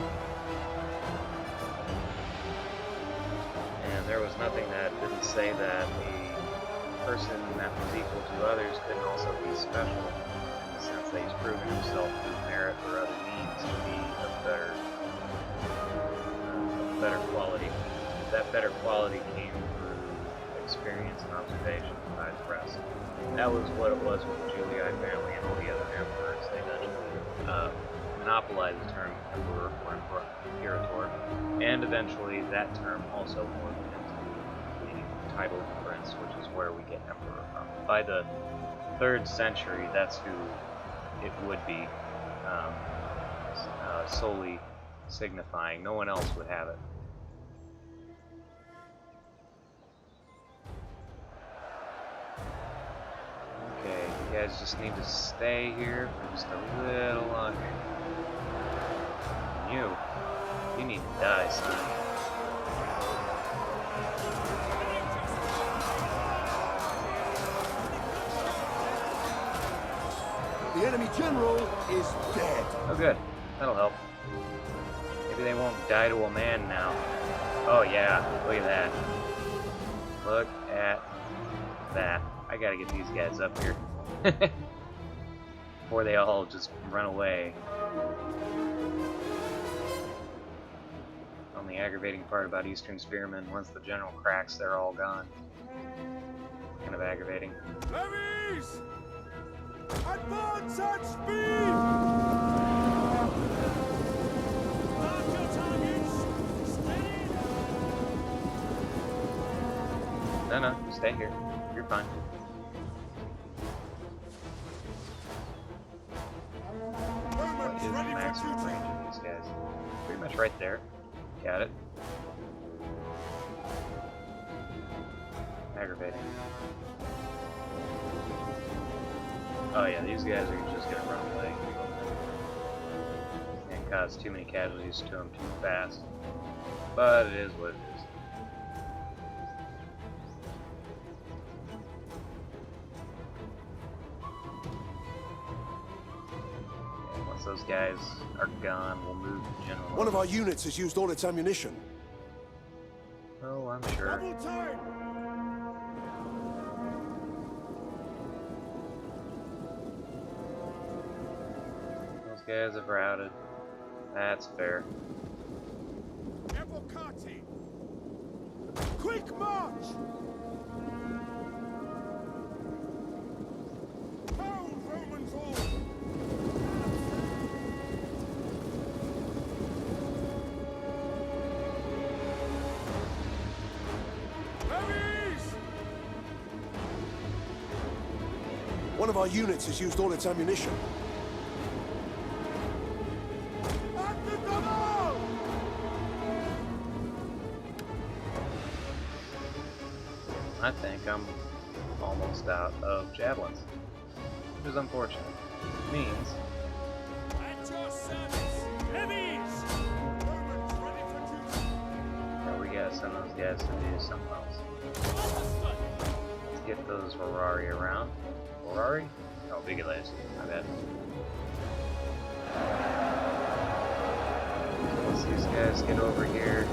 A: And there was nothing that didn't say that a person that was equal to others couldn't also be special, in the sense that he's proven himself through merit or other means to be of better quality. That better quality came through experience and observation by the rest. That was what it was with the Julii family and all the other emperors. They eventually monopolized the term emperor or imperator, and eventually that term also morphed into the title of prince, which is where we get emperor from. By the 3rd century, that's who it would be solely signifying. No one else would have it. Okay, you guys just need to stay here for just a little longer. You need to die, son.
C: The enemy general is dead.
A: Oh good, that'll help. Maybe they won't die to a man now. Oh yeah, look at that. Look at that. I gotta get these guys up here. Before they all just run away. The aggravating part about Eastern Spearmen, once the general cracks, they're all gone. Kind of aggravating.
D: Levies! Advance at speed! Mark your targets! Steady!
A: No, stay here. You're fine. What is the maximum range of these guys? Pretty much right there. Got it. Aggravating. Oh yeah, these guys are just gonna run away. And cause too many casualties to them too fast. But it is what it is. And once those guys are gone, we'll move the general.
C: One of our units has used all its ammunition.
A: Oh, I'm sure.
D: Double time!
A: Those guys have routed. That's fair.
D: Evocati! Quick march! Pound Romans all!
C: One of our units has used all its ammunition.
A: I think I'm almost out of javelins, which is unfortunate. It means
D: At your service! Levies! Romans ready for duty!
A: that we gotta send those guys to do something else. Let's get those Ferrari around. Ferrari? Oh, Bigoles. My bad. Once these guys get over here.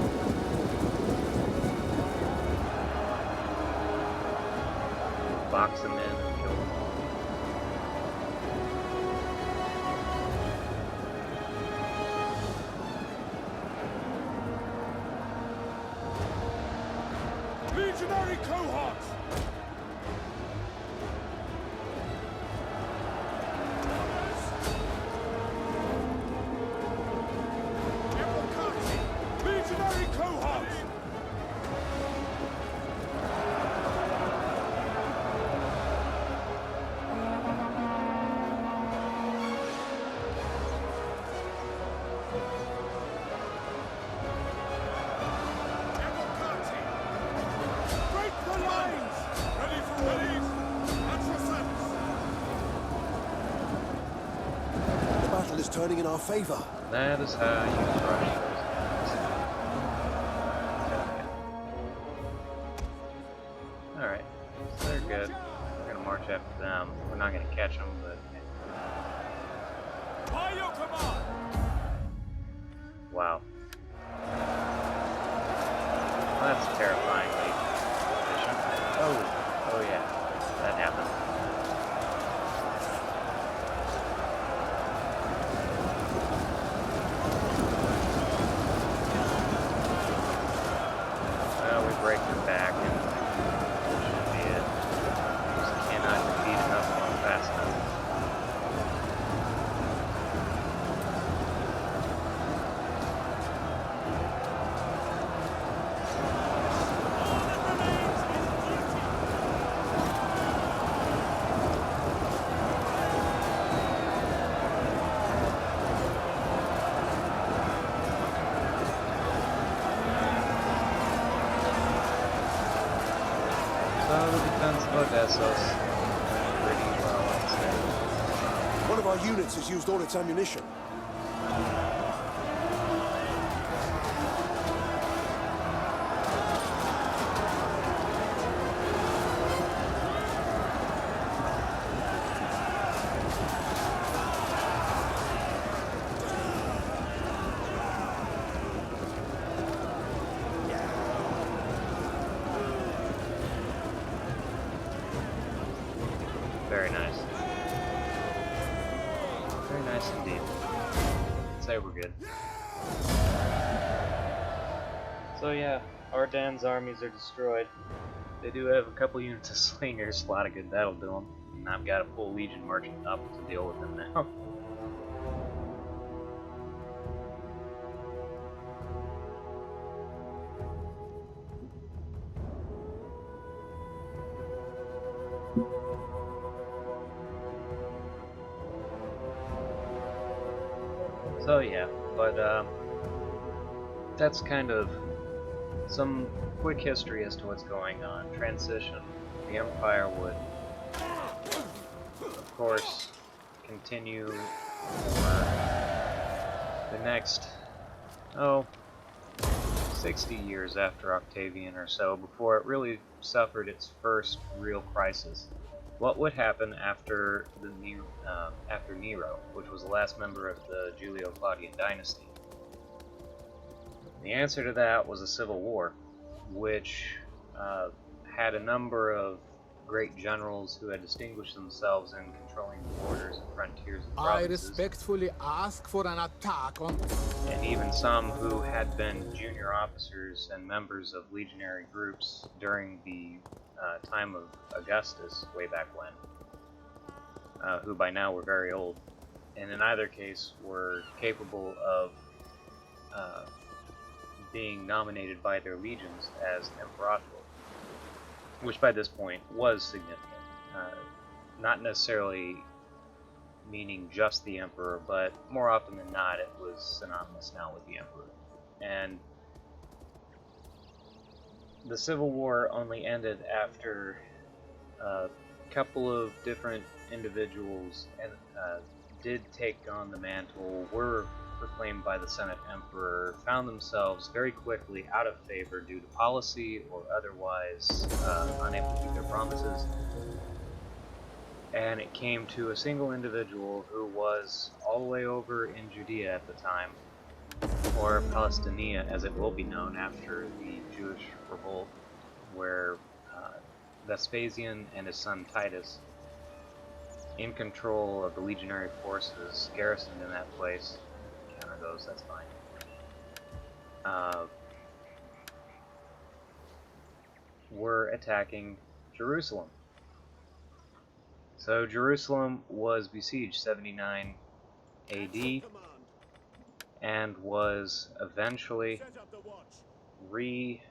A: Box them in and kill them all.
D: Legionary cohorts! Evocati! Legionary cohorts! Evocati! Break the lines! Ready for release! At your service!
C: The battle is turning in our favor.
A: That is how you crush those guys. Alright, so they're good. We're gonna march after them. We're not gonna catch them, but
D: By your command!
A: wow. Well, that's terrifyingly efficient. Oh yeah, that happened. Well, we break their back, and that should be it. Just cannot defeat enough of them fast enough. So the defense of Odessos went pretty well, I'd say.
C: One of our units has used all its ammunition.
A: Very nice. Very nice indeed. I'd say we're good. So yeah, Ardhan's armies are destroyed. They do have a couple units of slingers, a lot of good that'll do them. And I've got a full legion marching up to deal with them now. So yeah, but that's kind of some quick history as to what's going on. Transition. The Empire would, of course, continue for the next, 60 years after Octavian or so, before it really suffered its first real crisis. What would happen after after Nero, which was the last member of the Julio-Claudian dynasty? The answer to that was a civil war, which had a number of great generals who had distinguished themselves in controlling the borders and frontiers of
E: I
A: provinces,
E: respectfully ask for an attack on...
A: and even some who had been junior officers and members of legionary groups during the time of Augustus, way back when, who by now were very old, and in either case were capable of being nominated by their legions as Imperator, which by this point was significant. Not necessarily meaning just the Emperor, but more often than not it was synonymous now with the Emperor. And the Civil War only ended after a couple of different individuals did take on the mantle, were proclaimed by the Senate Emperor, found themselves very quickly out of favor due to policy or otherwise unable to keep their promises. And it came to a single individual who was all the way over in Judea at the time, or Palestinia as it will be known after the Jewish revolt, where Vespasian and his son Titus, in control of the legionary forces garrisoned in that place, counter those, that's fine, were attacking Jerusalem. So Jerusalem was besieged 79 AD and was eventually reabsorbed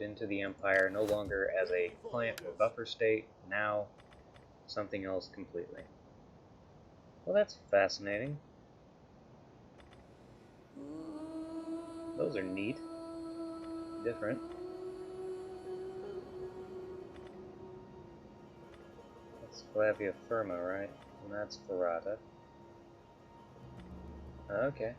A: into the Empire, no longer as a client or buffer state, now something else completely. Well, that's fascinating. Those are neat. Different. That's Flavia Firma, right? And that's Ferrata. Okay.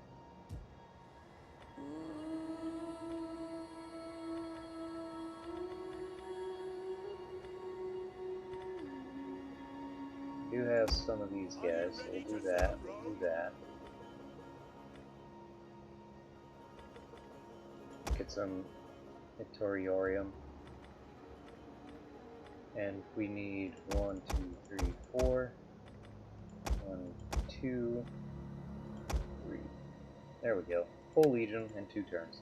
A: Do have some of these guys, so we'll do that, we'll do that. Get some Victoriorium. And we need 1, 2, 3, 4. 1, 2, 3. There we go. Full legion in 2 turns.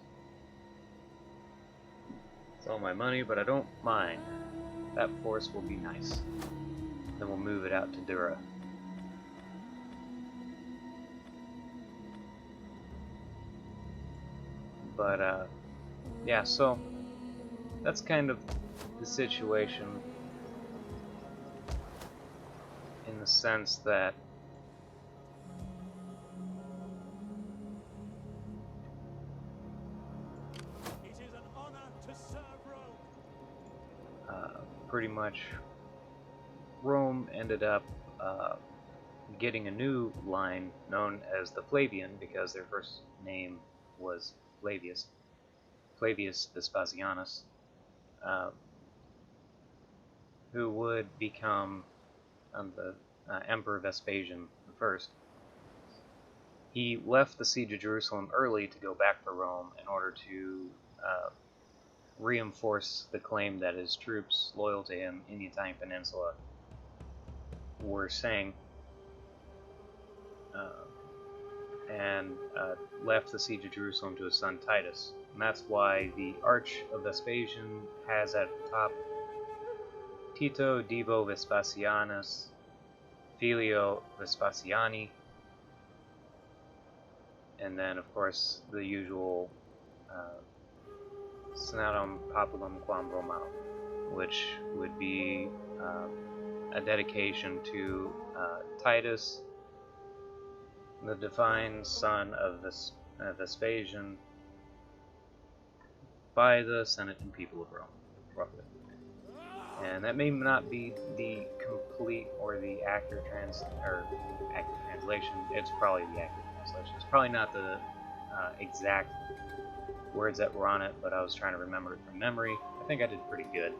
A: It's all my money, but I don't mind. That force will be nice. Then we'll move it out to Dura. But, yeah, so that's kind of the situation in the sense that
B: It is an honor to serve Rome.
A: pretty much Rome ended up getting a new line known as the Flavian, because their first name was Flavius Vespasianus, who would become the Emperor Vespasian I. He left the siege of Jerusalem early to go back for Rome in order to reinforce the claim that his troops loyal to him in the Italian peninsula were saying, and left the siege of Jerusalem to his son Titus. And that's why the Arch of Vespasian has at the top Tito Divo Vespasianus Filio Vespasiani, and then of course the usual Senatum Populum Quam Romano, which would be a dedication to Titus, the divine son of Vespasian, by the Senate and people of Rome, roughly. And that may not be the complete or the accurate translation. It's probably the accurate translation. It's probably not the exact words that were on it, but I was trying to remember it from memory. I think I did pretty good.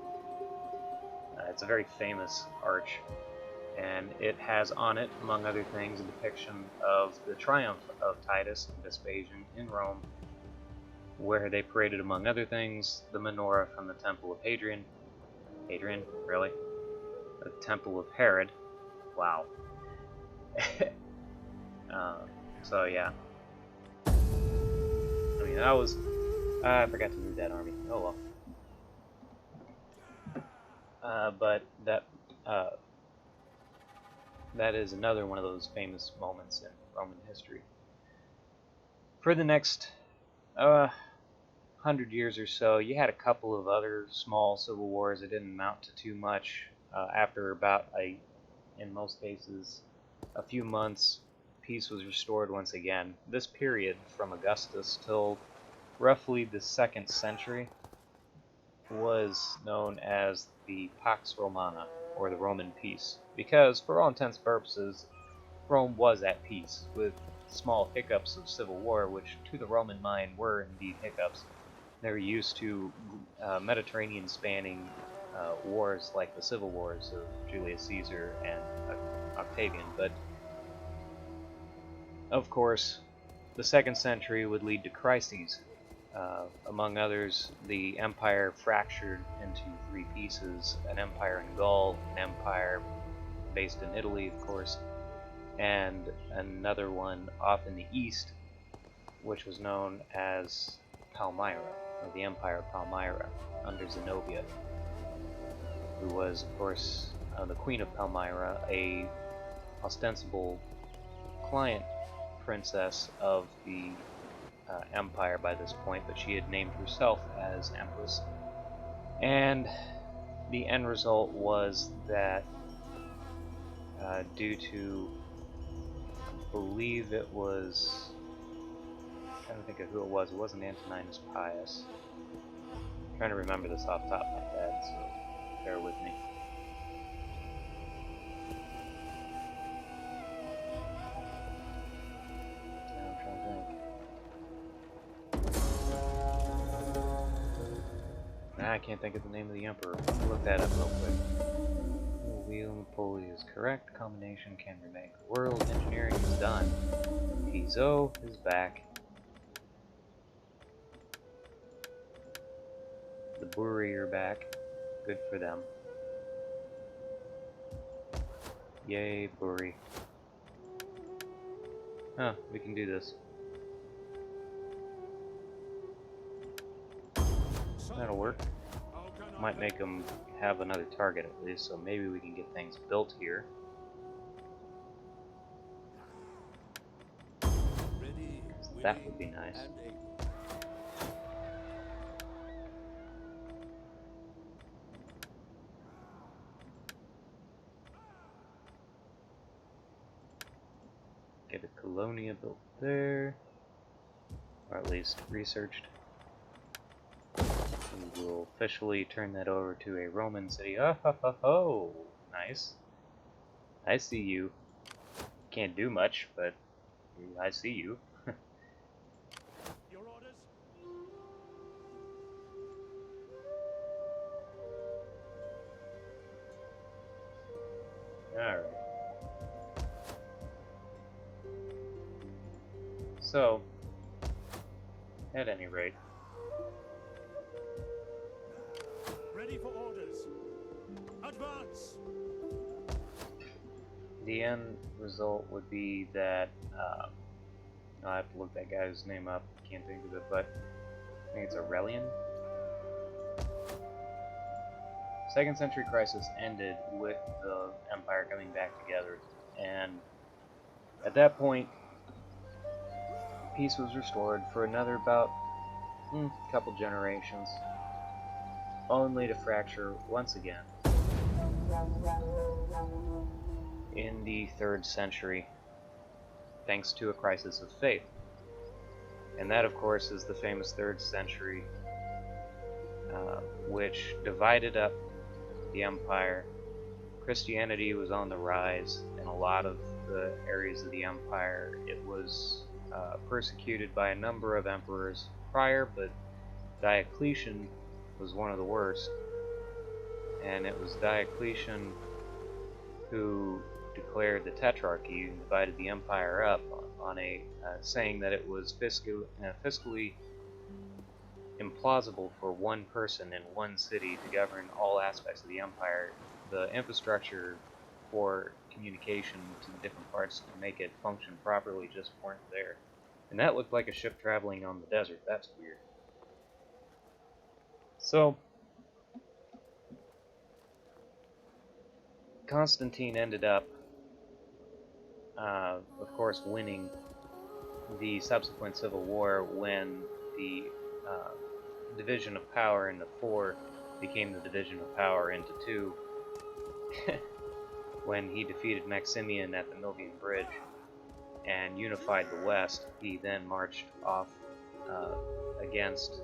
A: It's a very famous arch, and it has on it, among other things, a depiction of the triumph of Titus and Vespasian in Rome, where they paraded, among other things, the menorah from the Temple of Hadrian. Hadrian? Really? The Temple of Herod. Wow. So yeah. I mean, that was... I forgot to move that army. Oh well. But that is another one of those famous moments in Roman history. For the next 100 years or so, you had a couple of other small civil wars that didn't amount to too much. After about in most cases, a few months, peace was restored once again. This period, from Augustus till roughly the 2nd century, was known as the Pax Romana, or the Roman peace, because for all intents and purposes, Rome was at peace, with small hiccups of civil war, which to the Roman mind were indeed hiccups. They were used to Mediterranean-spanning wars like the civil wars of Julius Caesar and Octavian, but of course the 2nd century would lead to crises. Among others, the empire fractured into 3 pieces: an empire in Gaul, an empire based in Italy, of course, and another one off in the east, which was known as Palmyra, or the Empire of Palmyra, under Zenobia, who was, of course, the Queen of Palmyra, a ostensible client princess of the empire by this point, but she had named herself as Empress. And the end result was that due to, I believe it was, I'm trying to think of who it wasn't Antoninus Pius. I'm trying to remember this off the top of my head, so bear with me. I'm trying to think. I can't think of the name of the emperor. Let me look that up real quick. Wheel Napoli is correct. Combination can remake the world. Engineering is done. Piso is back. The Buri are back. Good for them. Yay, Buri. Huh, we can do this. That'll work. Might make them have another target at least, so maybe we can get things built here. That would be nice. Get a colonia built there, or at least researched. We will officially turn that over to a Roman city. Oh, ho, ho, ho. Nice. I see you. Can't do much, but I see you.
B: Your orders?
A: Alright. So, at any rate,
B: Advance!
A: The end result would be that, I have to look that guy's name up, can't think of it, but I think it's Aurelian. Second Century Crisis ended with the Empire coming back together, and at that point, peace was restored for another about couple generations, only to fracture once again in the 3rd century, thanks to a crisis of faith. And that, of course, is the famous 3rd century, which divided up the empire. Christianity was on the rise in a lot of the areas of the empire. It was persecuted by a number of emperors prior, but Diocletian was one of the worst. And it was Diocletian who declared the Tetrarchy and divided the empire up on a saying that it was fiscally implausible for one person in one city to govern all aspects of the empire. The infrastructure for communication to the different parts to make it function properly just weren't there. And that looked like a ship traveling on the desert. That's weird. So, Constantine ended up, of course, winning the subsequent civil war when the division of power into 4 became the division of power into 2 when he defeated Maximian at the Milvian Bridge and unified the West. He then marched off against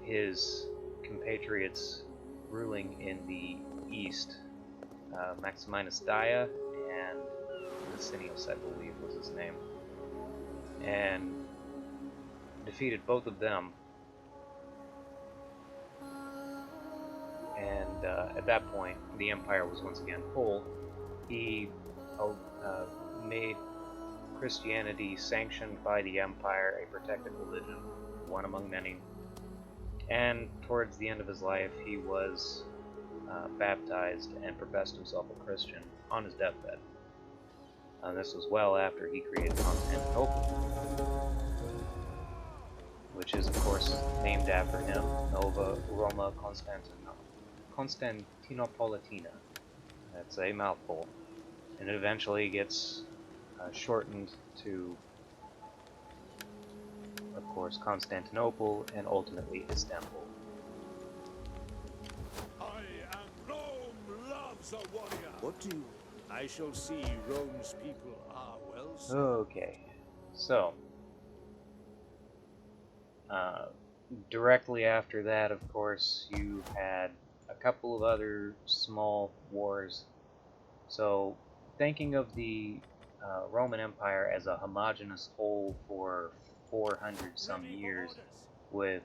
A: his compatriots ruling in the East, Maximinus Daia and Licinius, I believe was his name, and defeated both of them. And at that point, the empire was once again whole. He made Christianity sanctioned by the empire a protected religion, one among many. And towards the end of his life, he was baptized and professed himself a Christian on his deathbed. This was well after he created Constantinople, which is, of course, named after him, Nova Roma Constantinopolitina. That's a mouthful. And it eventually gets shortened to, of course, Constantinople and ultimately Istanbul.
B: I am Rome loves a warrior.
G: What do I shall see Rome's people are well served.
A: Okay, so directly after that, of course, you had a couple of other small wars. So, thinking of the Roman Empire as a homogeneous whole for 400 some years with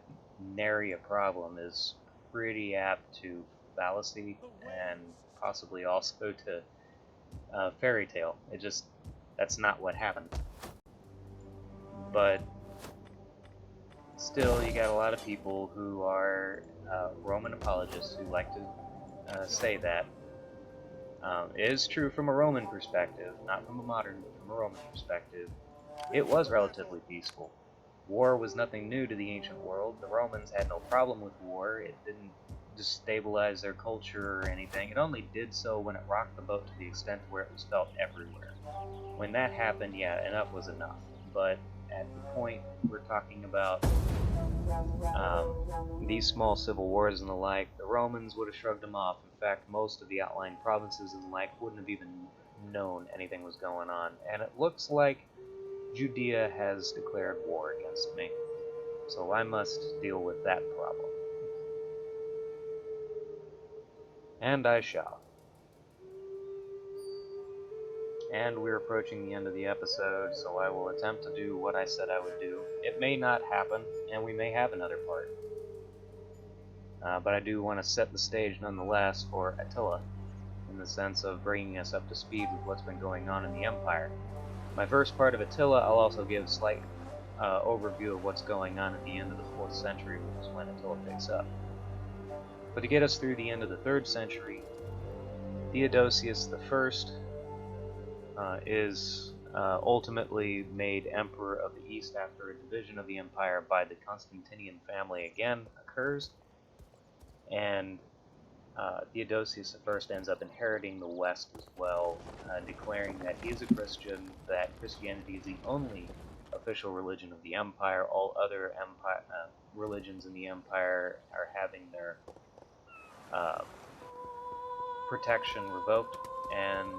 A: nary a problem is pretty apt to fallacy and possibly also to fairy tale. That's not what happened. But still, you got a lot of people who are Roman apologists who like to say that. It is true from a Roman perspective, not from a modern, but from a Roman perspective. It was relatively peaceful. War was nothing new to the ancient world. The Romans had no problem with war. It didn't destabilize their culture or anything. It only did so when it rocked the boat to the extent where it was felt everywhere. When that happened, yeah, enough was enough. But at the point we're talking about these small civil wars and the like, the Romans would have shrugged them off. In fact, most of the outlying provinces and the like wouldn't have even known anything was going on. And it looks like Judea has declared war against me. So I must deal with that problem. And I shall. And we're approaching the end of the episode, so I will attempt to do what I said I would do. It may not happen, and we may have another part. But I do want to set the stage nonetheless for Attila, in the sense of bringing us up to speed with what's been going on in the Empire. My first part of Attila, I'll also give a slight overview of what's going on at the end of the 4th century, which is when Attila picks up. But to get us through the end of the 3rd century, Theodosius I is ultimately made Emperor of the East after a division of the empire by the Constantinian family again occurs, and Theodosius I ends up inheriting the West as well, declaring that he is a Christian, that Christianity is the only official religion of the empire. All other religions in the empire are having their protection revoked, and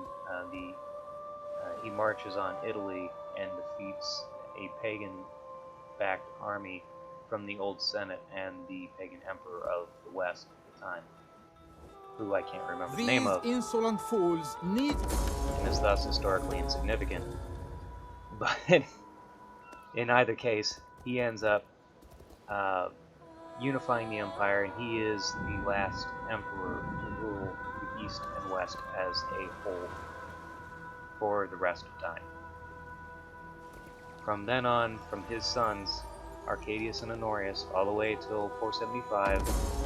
A: he marches on Italy and defeats a pagan-backed army from the Old Senate and the pagan emperor of the West at the time, who I can't remember the name of,
E: These insolent fools need...
A: and is thus historically insignificant. But in either case, he ends up unifying the empire, and he is the last emperor to rule the East and West as a whole for the rest of time. From then on, from his sons, Arcadius and Honorius, all the way till 475,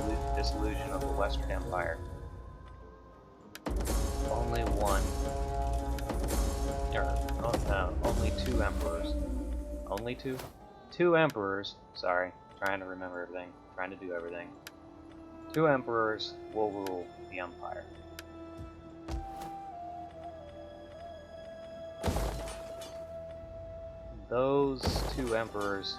A: the dissolution of the Western Empire. Only two emperors. Only two? Two emperors, sorry, trying to remember everything, trying to do everything. 2 emperors will rule the empire. Those 2 emperors,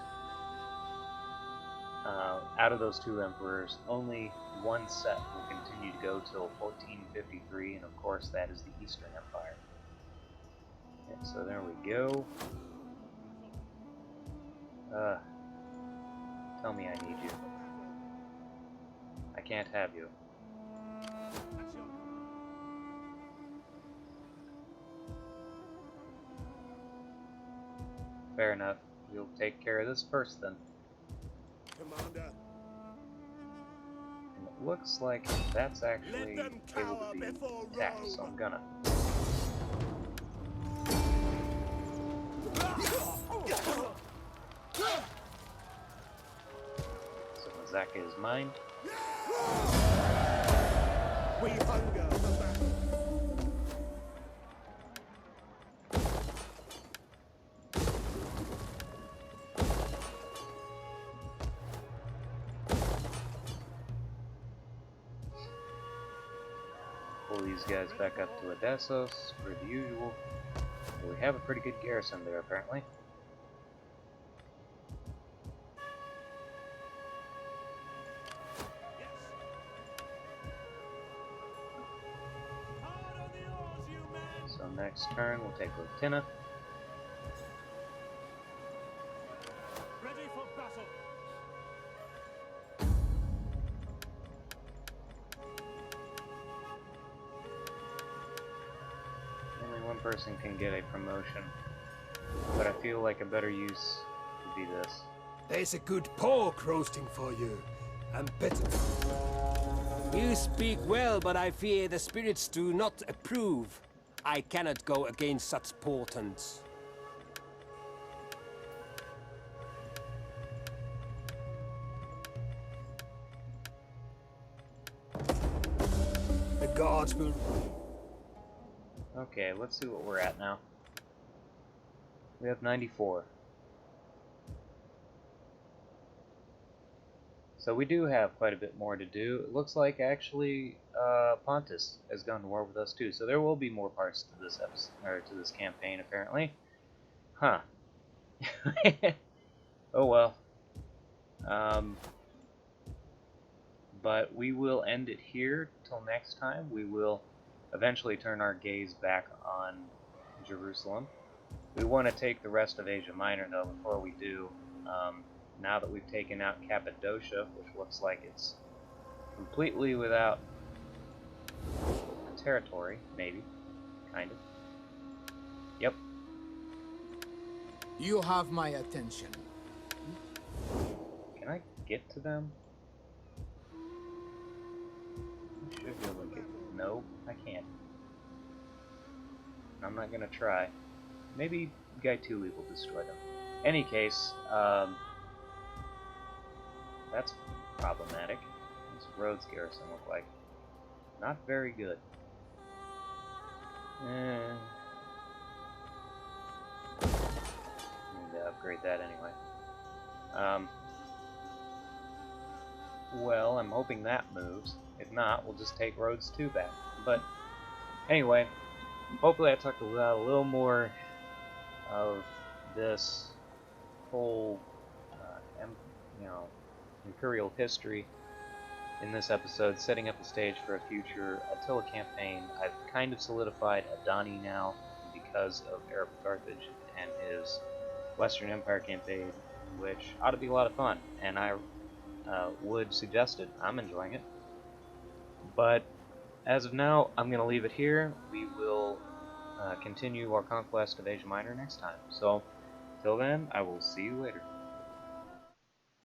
A: out of those 2 emperors, only one set will continue to go till 1453, and of course that is the Eastern Empire. Okay, so there we go. Tell me I need you. I can't have you. Fair enough. We'll take care of this first then.
B: Commander.
A: And it looks like that's actually able to be attacked, so I'm gonna. So Mazaka is mine.
B: We hunger for battle.
A: Pull these guys back up to Odessos, per the usual. We have a pretty good garrison there, apparently. So next turn, we'll take Latina.
B: Ready for battle.
A: Only one person can get a promotion, but I feel like a better use would be this.
F: There's a good pork roasting for you, and better.
H: You speak well, but I fear the spirits do not approve. I cannot go against such portents.
F: The gods will...
A: Okay, let's see what we're at now. We have 94. So we do have quite a bit more to do. It looks like actually Pontus has gone to war with us too. So there will be more parts to this episode, or to this campaign apparently. Huh. Oh well. But we will end it here till next time. We will eventually turn our gaze back on Jerusalem. We want to take the rest of Asia Minor though before we do. Now that we've taken out Cappadocia, which looks like it's completely without a territory, maybe, kind of. Yep.
E: You have my attention.
A: Can I get to them? I should be able to get... No, I can't. I'm not gonna try. Maybe Gaetuli will destroy them. Any case, that's problematic. Let's Rhodes garrison look like? Not very good. Need to upgrade that anyway. Well, I'm hoping that moves. If not, we'll just take Rhodes 2 back. But anyway, hopefully I talked about a little more of this whole, imperial history in this episode, setting up the stage for a future Attila campaign. I've kind of solidified Ardhan now because of Arab Carthage and his Western Empire campaign, which ought to be a lot of fun, and I would suggest it. I'm enjoying it. But as of now, I'm going to leave it here. We will continue our conquest of Asia Minor next time. So, till then, I will see you later.